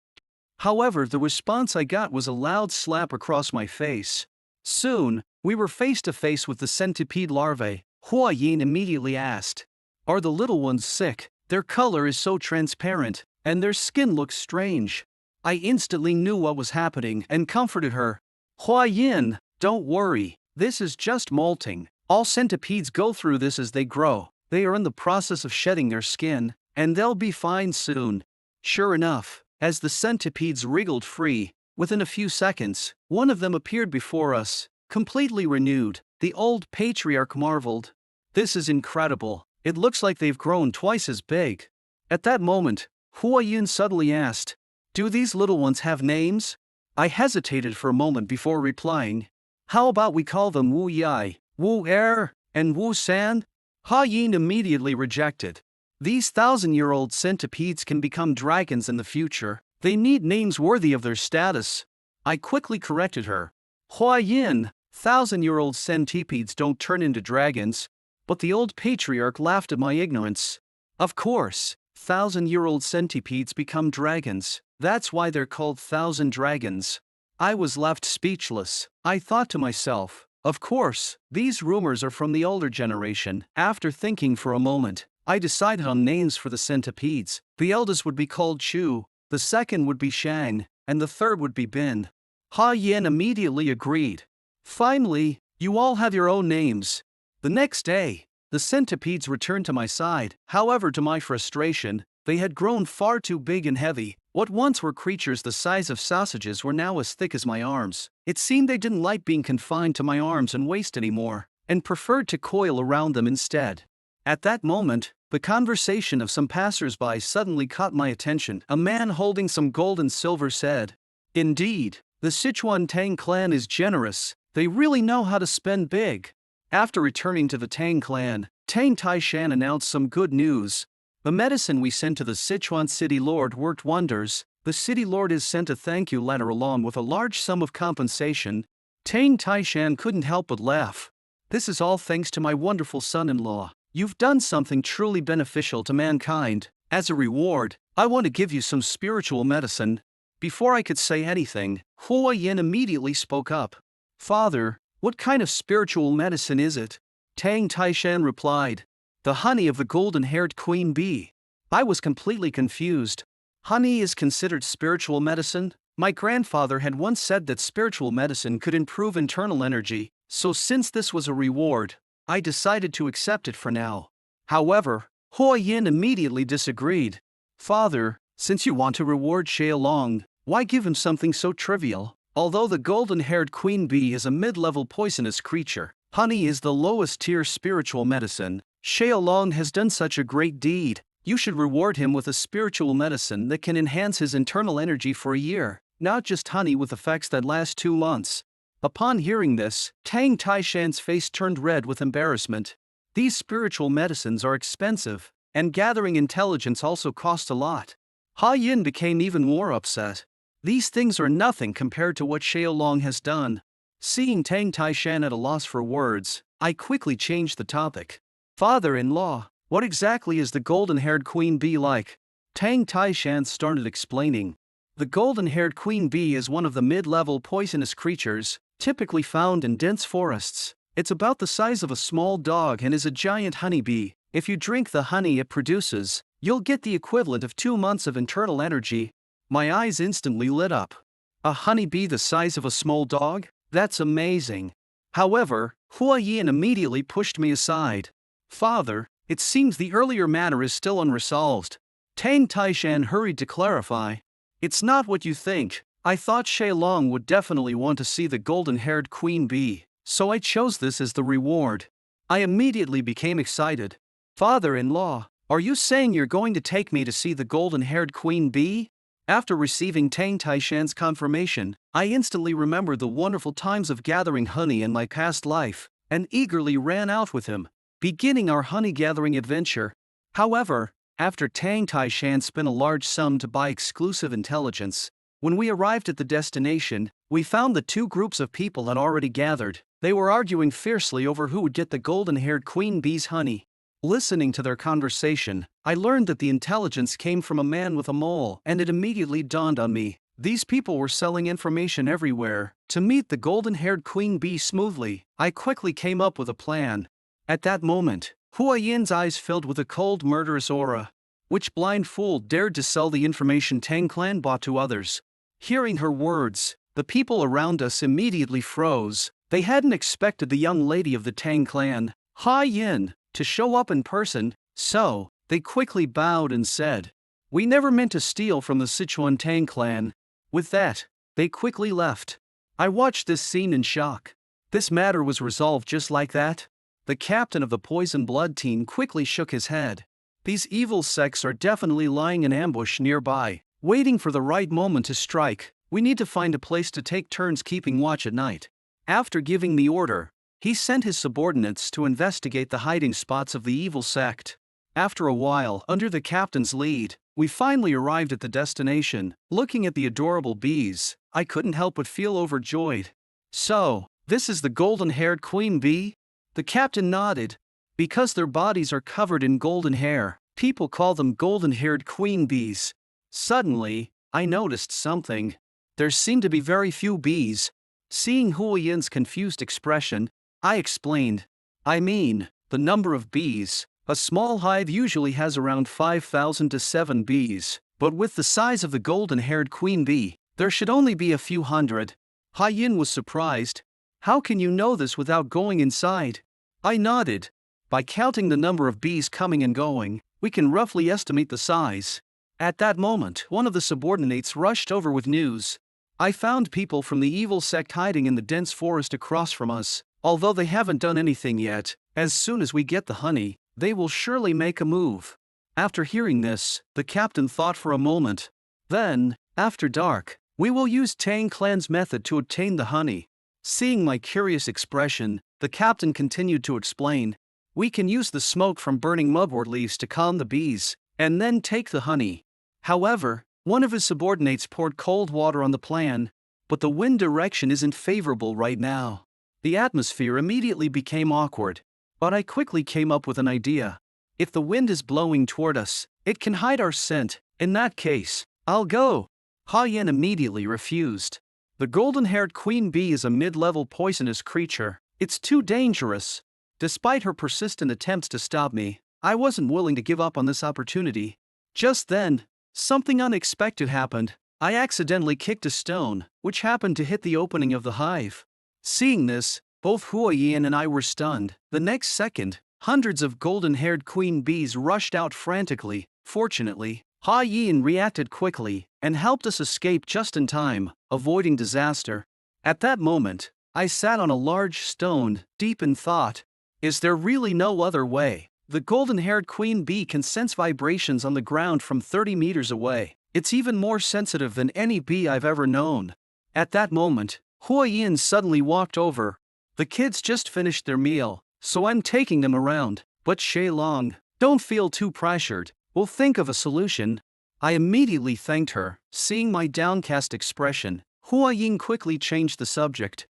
However, the response I got was a loud slap across my face. Soon, we were face to face with the centipede larvae. Hua Yin immediately asked, are the little ones sick? Their color is so transparent, and their skin looks strange. I instantly knew what was happening and comforted her. Hua Yin, don't worry, this is just molting. All centipedes go through this as they grow. They are in the process of shedding their skin, and they'll be fine soon. Sure enough, as the centipedes wriggled free, within a few seconds, one of them appeared before us, completely renewed. The old patriarch marveled. This is incredible. It looks like they've grown twice as big. At that moment, Hua Yin suddenly asked, "Do these little ones have names?" I hesitated for a moment before replying. "How about we call them Wu Yai, Wu Er, and Wu San?" Hua Yin immediately rejected. These 1,000-year-old centipedes can become dragons in the future. They need names worthy of their status. I quickly corrected her. "Hua Yin, 1,000-year-old centipedes don't turn into dragons." But the old patriarch laughed at my ignorance. "Of course, 1,000-year-old centipedes become dragons. That's why they're called 1,000 dragons." I was left speechless. I thought to myself, of course, these rumors are from the older generation. After thinking for a moment, I decided on names for the centipedes. The eldest would be called Chu, the second would be Shang, and the third would be Bin. Ha Yin immediately agreed. "Finally, you all have your own names." The next day, the centipedes returned to my side. However, to my frustration, they had grown far too big and heavy. What once were creatures the size of sausages were now as thick as my arms. It seemed they didn't like being confined to my arms and waist anymore, and preferred to coil around them instead. At that moment, the conversation of some passers-by suddenly caught my attention. A man holding some gold and silver said, "Indeed, the Sichuan Tang clan is generous. They really know how to spend big." After returning to the Tang clan, Tang Taishan announced some good news. The medicine we sent to the Sichuan city lord worked wonders. The city lord has sent a thank you letter along with a large sum of compensation. Tang Taishan couldn't help but laugh. "This is all thanks to my wonderful son-in-law. You've done something truly beneficial to mankind. As a reward, I want to give you some spiritual medicine." Before I could say anything, Hua Yin immediately spoke up. "Father, what kind of spiritual medicine is it?" Tang Taishan replied, "The honey of the golden-haired queen bee." I was completely confused. Honey is considered spiritual medicine? My grandfather had once said that spiritual medicine could improve internal energy, so since this was a reward, I decided to accept it for now. However, Hua Yin immediately disagreed. "Father, since you want to reward Xie Long, why give him something so trivial? Although the golden-haired queen bee is a mid-level poisonous creature, honey is the lowest-tier spiritual medicine. Xie Long has done such a great deed. You should reward him with a spiritual medicine that can enhance his internal energy for a year, not just honey with effects that last 2 months. Upon hearing this, Tang Taishan's face turned red with embarrassment. These spiritual medicines are expensive, and gathering intelligence also costs a lot. Ha Yin became even more upset. These things are nothing compared to what Xie Long has done. Seeing Tang Taishan at a loss for words, I quickly changed the topic. "Father-in-law, what exactly is the golden-haired queen bee like?" Tang Taishan started explaining. The golden-haired queen bee is one of the mid-level poisonous creatures, typically found in dense forests. It's about the size of a small dog and is a giant honeybee. If you drink the honey it produces, you'll get the equivalent of 2 months of internal energy. My eyes instantly lit up. A honeybee the size of a small dog? That's amazing. However, Hua Yin immediately pushed me aside. "Father, it seems the earlier matter is still unresolved." Tang Taishan hurried to clarify. "It's not what you think. I thought Xie Long would definitely want to see the golden-haired queen bee, so I chose this as the reward." I immediately became excited. "Father-in-law, are you saying you're going to take me to see the golden-haired queen bee?" After receiving Tang Taishan's confirmation, I instantly remembered the wonderful times of gathering honey in my past life, and eagerly ran out with him, beginning our honey-gathering adventure. However, after Tang Taishan spent a large sum to buy exclusive intelligence, when we arrived at the destination, we found that 2 groups of people had already gathered. They were arguing fiercely over who would get the golden-haired queen bee's honey. Listening to their conversation, I learned that the intelligence came from a man with a mole, and it immediately dawned on me. These people were selling information everywhere. To meet the golden-haired queen bee smoothly, I quickly came up with a plan. At that moment, Hua Yin's eyes filled with a cold, murderous aura. Which blind fool dared to sell the information Tang Clan bought to others? Hearing her words, the people around us immediately froze. They hadn't expected the young lady of the Tang clan, Ha Yin, to show up in person, so they quickly bowed and said, "We never meant to steal from the Sichuan Tang clan." With that, they quickly left. I watched this scene in shock. This matter was resolved just like that? The captain of the poison blood team quickly shook his head. These evil sects are definitely lying in ambush nearby, waiting for the right moment to strike. We need to find a place to take turns keeping watch at night. After giving the order, he sent his subordinates to investigate the hiding spots of the evil sect. After a while, under the captain's lead, we finally arrived at the destination. Looking at the adorable bees, I couldn't help but feel overjoyed. "So, this is the golden-haired queen bee?" The captain nodded. Because their bodies are covered in golden hair, people call them golden-haired queen bees. Suddenly, I noticed something. There seemed to be very few bees. Seeing Hua Yin's confused expression, I explained. "I mean, the number of bees. A small hive usually has around 5,000 to 7 bees, but with the size of the golden-haired queen bee, there should only be a few hundred." Ha Yin was surprised. "How can you know this without going inside?" I nodded. "By counting the number of bees coming and going, we can roughly estimate the size." At that moment, one of the subordinates rushed over with news. "I found people from the evil sect hiding in the dense forest across from us. Although they haven't done anything yet, as soon as we get the honey, they will surely make a move." After hearing this, the captain thought for a moment. "Then, after dark, we will use Tang clan's method to obtain the honey." Seeing my curious expression, the captain continued to explain. "We can use the smoke from burning mugwort leaves to calm the bees, and then take the honey." However, one of his subordinates poured cold water on the plan. "But the wind direction isn't favorable right now." The atmosphere immediately became awkward. But I quickly came up with an idea. "If the wind is blowing toward us, it can hide our scent. In that case, I'll go." Ha Yin immediately refused. "The golden-haired queen bee is a mid-level poisonous creature. It's too dangerous." Despite her persistent attempts to stop me, I wasn't willing to give up on this opportunity. Just then, something unexpected happened. I accidentally kicked a stone, which happened to hit the opening of the hive. Seeing this, both Hua Yin and I were stunned. The next second, hundreds of golden-haired queen bees rushed out frantically. Fortunately, Ha Yin reacted quickly and helped us escape just in time, avoiding disaster. At that moment, I sat on a large stone, deep in thought. Is there really no other way? The golden-haired queen bee can sense vibrations on the ground from 30 meters away. It's even more sensitive than any bee I've ever known. At that moment, Hua Yin suddenly walked over. "The kids just finished their meal, so I'm taking them around. But Long, don't feel too pressured. We'll think of a solution." I immediately thanked her. Seeing my downcast expression, Hua Yin quickly changed the subject.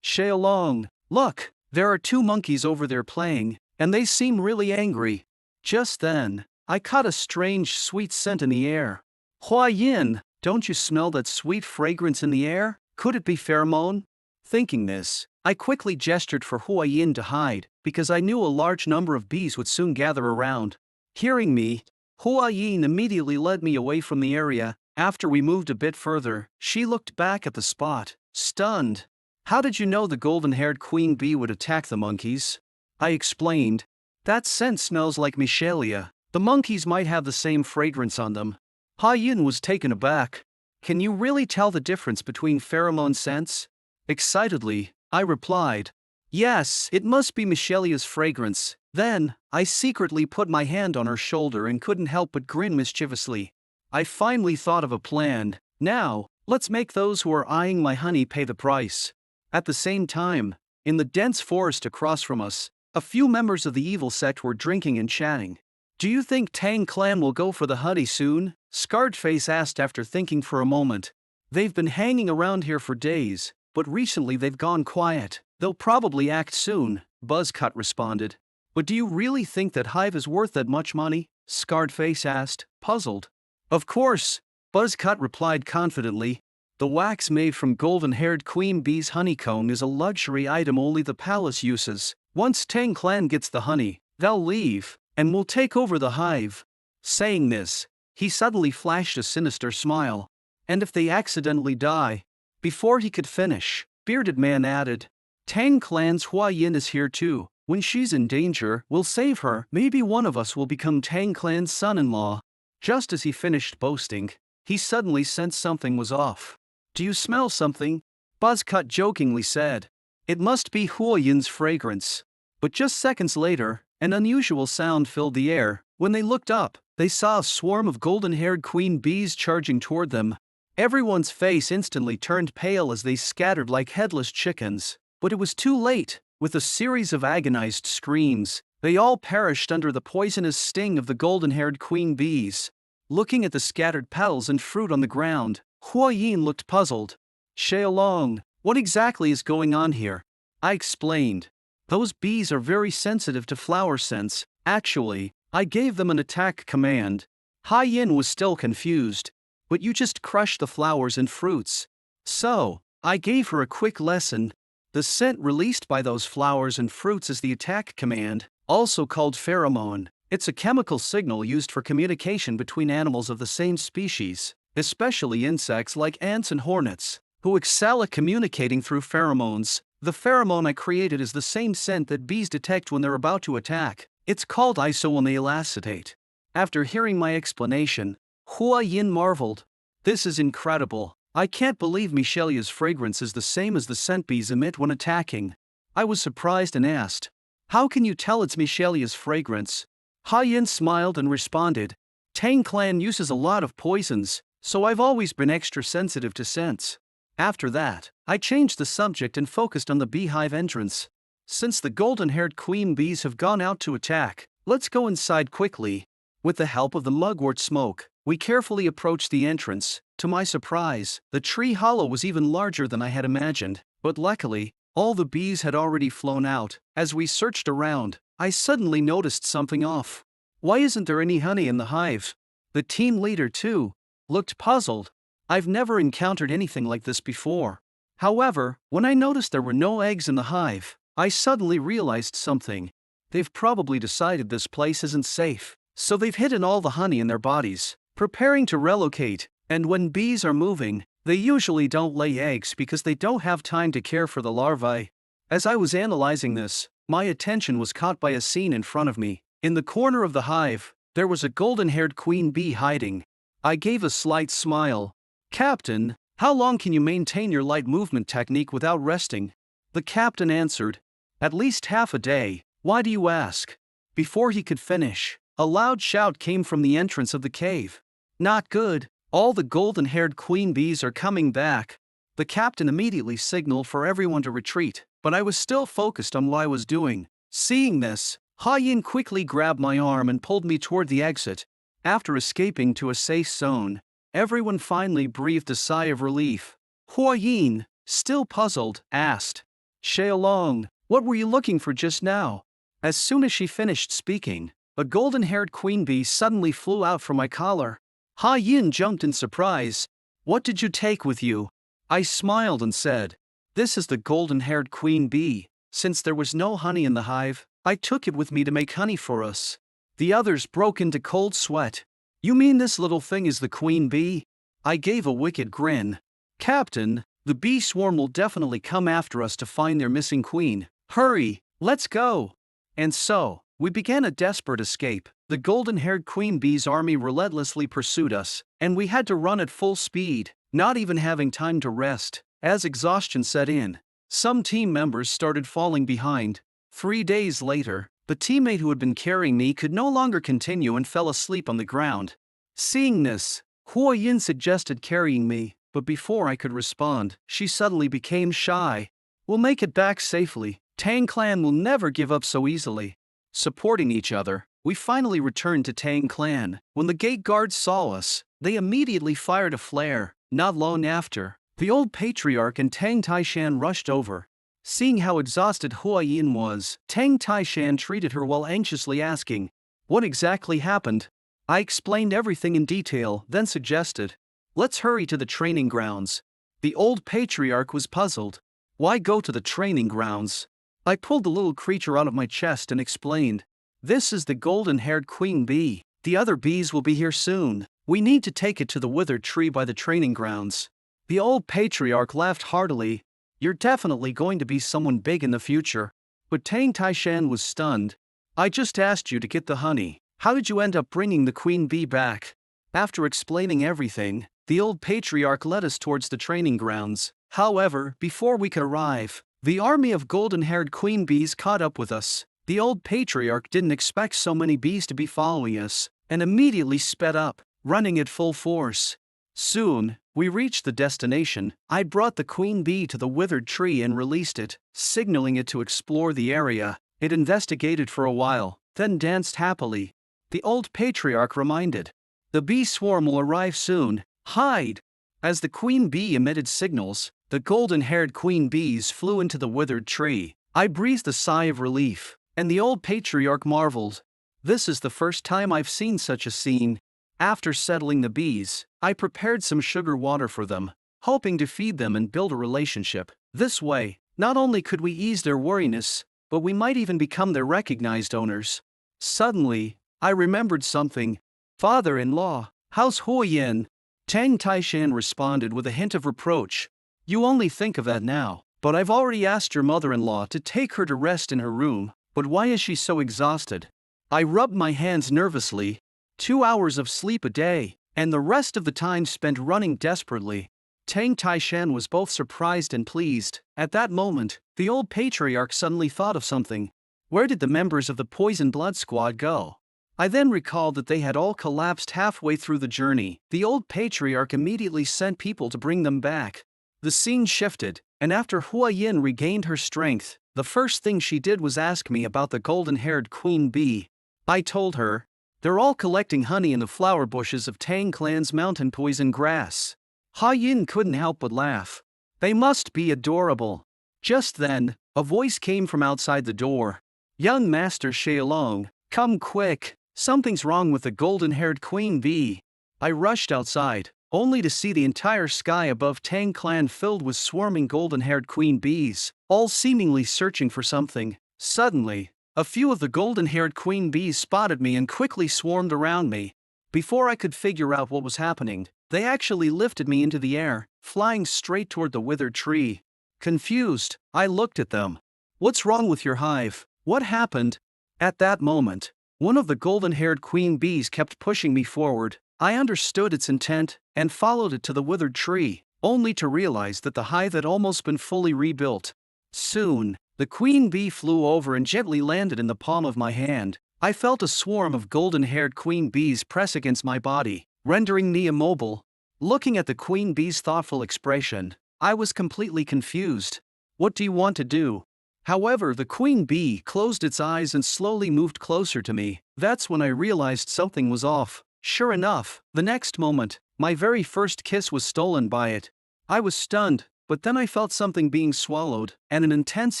"Long, look, there are 2 monkeys over there playing, and they seem really angry." Just then, I caught a strange sweet scent in the air. "Hua Yin, don't you smell that sweet fragrance in the air? Could it be pheromone?" Thinking this, I quickly gestured for Hua Yin to hide, because I knew a large number of bees would soon gather around. Hearing me, Hua Yin immediately led me away from the area. After we moved a bit further, she looked back at the spot, stunned. "How did you know the golden-haired queen bee would attack the monkeys?" I explained. "That scent smells like Michelia. The monkeys might have the same fragrance on them." Ha Yin was taken aback. "Can you really tell the difference between pheromone scents?" Excitedly, I replied. "Yes, it must be Michelia's fragrance." Then, I secretly put my hand on her shoulder and couldn't help but grin mischievously. I finally thought of a plan. "Now, let's make those who are eyeing my honey pay the price." At the same time, in the dense forest across from us, a few members of the evil sect were drinking and chatting. "Do you think Tang clan will go for the honey soon?" Scarredface asked after thinking for a moment. "They've been hanging around here for days, but recently they've gone quiet. They'll probably act soon," Buzzcut responded. "But do you really think that hive is worth that much money?" Scarredface asked, puzzled. "Of course," Buzzcut replied confidently. "The wax made from golden-haired queen bee's honeycomb is a luxury item only the palace uses. Once Tang clan gets the honey, they'll leave, and we'll take over the hive." Saying this, he suddenly flashed a sinister smile. And if they accidentally die? Before he could finish, Bearded Man added, Tang Clan's Hua Yin is here too. When she's in danger, we'll save her. Maybe one of us will become Tang Clan's son-in-law. Just as he finished boasting, he suddenly sensed something was off. Do you smell something? Buzzcut jokingly said. It must be Hua Yin's fragrance. But just seconds later, an unusual sound filled the air. When they looked up, they saw a swarm of golden-haired queen bees charging toward them. Everyone's face instantly turned pale as they scattered like headless chickens. But it was too late. With a series of agonized screams, they all perished under the poisonous sting of the golden-haired queen bees. Looking at the scattered petals and fruit on the ground, Hua Yin looked puzzled. Xiaolong, what exactly is going on here? I explained. Those bees are very sensitive to flower scents. Actually, I gave them an attack command. Hai Yin was still confused. But you just crushed the flowers and fruits. So, I gave her a quick lesson. The scent released by those flowers and fruits is the attack command, also called pheromone. It's a chemical signal used for communication between animals of the same species, especially insects like ants and hornets, who excel at communicating through pheromones. The pheromone I created is the same scent that bees detect when they're about to attack. It's called isoamyl acetate. After hearing my explanation, Hua Yin marveled. This is incredible. I can't believe Michelia's fragrance is the same as the scent bees emit when attacking. I was surprised and asked, how can you tell it's Michelia's fragrance? Hai Yin smiled and responded, Tang Clan uses a lot of poisons, so I've always been extra sensitive to scents. After that, I changed the subject and focused on the beehive entrance. Since the golden-haired queen bees have gone out to attack, let's go inside quickly. With the help of the mugwort smoke, we carefully approached the entrance. To my surprise, the tree hollow was even larger than I had imagined, but luckily, all the bees had already flown out. As we searched around, I suddenly noticed something off. Why isn't there any honey in the hive? The team leader, too, looked puzzled. I've never encountered anything like this before. However, when I noticed there were no eggs in the hive, I suddenly realized something. They've probably decided this place isn't safe, so they've hidden all the honey in their bodies, preparing to relocate. And when bees are moving, they usually don't lay eggs because they don't have time to care for the larvae. As I was analyzing this, my attention was caught by a scene in front of me. In the corner of the hive, there was a golden-haired queen bee hiding. I gave a slight smile. Captain, how long can you maintain your light movement technique without resting? The captain answered, at least half a day. Why do you ask? Before he could finish, a loud shout came from the entrance of the cave. Not good. All the golden-haired queen bees are coming back. The captain immediately signaled for everyone to retreat, but I was still focused on what I was doing. Seeing this, Hai Yin quickly grabbed my arm and pulled me toward the exit. After escaping to a safe zone, everyone finally breathed a sigh of relief. Hua Yin, still puzzled, asked, Xiaolong, what were you looking for just now? As soon as she finished speaking, a golden-haired queen bee suddenly flew out from my collar. Hai Yin jumped in surprise. What did you take with you? I smiled and said, this is the golden-haired queen bee. Since there was no honey in the hive, I took it with me to make honey for us. The others broke into cold sweat. You mean this little thing is the queen bee? I gave a wicked grin. Captain, the bee swarm will definitely come after us to find their missing queen. Hurry, let's go. And so, we began a desperate escape. The golden-haired queen bee's army relentlessly pursued us, and we had to run at full speed, not even having time to rest. As exhaustion set in, some team members started falling behind. 3 days later, the teammate who had been carrying me could no longer continue and fell asleep on the ground. Seeing this, Hua Yin suggested carrying me, but before I could respond, she suddenly became shy. We'll make it back safely. Tang Clan will never give up so easily. Supporting each other, we finally returned to Tang Clan. When the gate guards saw us, they immediately fired a flare. Not long after, the old patriarch and Tang Taishan rushed over. Seeing how exhausted Hua Yin was, Tang Taishan treated her while anxiously asking, what exactly happened? I explained everything in detail, then suggested, let's hurry to the training grounds. The old patriarch was puzzled. Why go to the training grounds? I pulled the little creature out of my chest and explained, this is the golden-haired queen bee. The other bees will be here soon. We need to take it to the withered tree by the training grounds. The old patriarch laughed heartily. You're definitely going to be someone big in the future. But Tang Taishan was stunned. I just asked you to get the honey. How did you end up bringing the queen bee back? After explaining everything, the old patriarch led us towards the training grounds. However, before we could arrive, the army of golden-haired queen bees caught up with us. The old patriarch didn't expect so many bees to be following us, and immediately sped up, running at full force. Soon, we reached the destination. I brought the queen bee to the withered tree and released it, signaling it to explore the area. It investigated for a while, then danced happily. The old patriarch reminded. The bee swarm will arrive soon. Hide! As the queen bee emitted signals, the golden-haired queen bees flew into the withered tree. I breathed a sigh of relief, and the old patriarch marveled. This is the first time I've seen such a scene. After settling the bees, I prepared some sugar water for them, hoping to feed them and build a relationship. This way, not only could we ease their worriness, but we might even become their recognized owners. Suddenly, I remembered something. Father-in-law, how's Huoyin? Tang Taishan responded with a hint of reproach. You only think of that now, but I've already asked your mother-in-law to take her to rest in her room. But why is she so exhausted? I rubbed my hands nervously. 2 hours of sleep a day, and the rest of the time spent running desperately. Tang Taishan was both surprised and pleased. At that moment, the old patriarch suddenly thought of something. Where did the members of the Poison Blood Squad go? I then recalled that they had all collapsed halfway through the journey. The old patriarch immediately sent people to bring them back. The scene shifted, and after Huoyin regained her strength, the first thing she did was ask me about the golden-haired queen bee. I told her, they're all collecting honey in the flower bushes of Tang Clan's mountain poison grass. Huoyin couldn't help but laugh. They must be adorable. Just then, a voice came from outside the door. Young Master Xiaolong, come quick. Something's wrong with the golden-haired queen bee. I rushed outside, only to see the entire sky above Tang Clan filled with swarming golden-haired queen bees, all seemingly searching for something. Suddenly, a few of the golden-haired queen bees spotted me and quickly swarmed around me. Before I could figure out what was happening, they actually lifted me into the air, flying straight toward the withered tree. Confused, I looked at them. What's wrong with your hive? What happened? At that moment, one of the golden-haired queen bees kept pushing me forward. I understood its intent and followed it to the withered tree, only to realize that the hive had almost been fully rebuilt. Soon, the queen bee flew over and gently landed in the palm of my hand. I felt a swarm of golden-haired queen bees press against my body, rendering me immobile. Looking at the queen bee's thoughtful expression, I was completely confused. What do you want to do? However, the queen bee closed its eyes and slowly moved closer to me. That's when I realized something was off. Sure enough, the next moment, my very first kiss was stolen by it. I was stunned, but then I felt something being swallowed, and an intense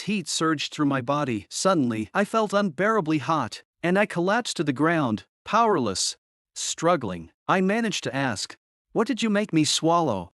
heat surged through my body. Suddenly, I felt unbearably hot, and I collapsed to the ground, powerless. Struggling, I managed to ask, "What did you make me swallow?"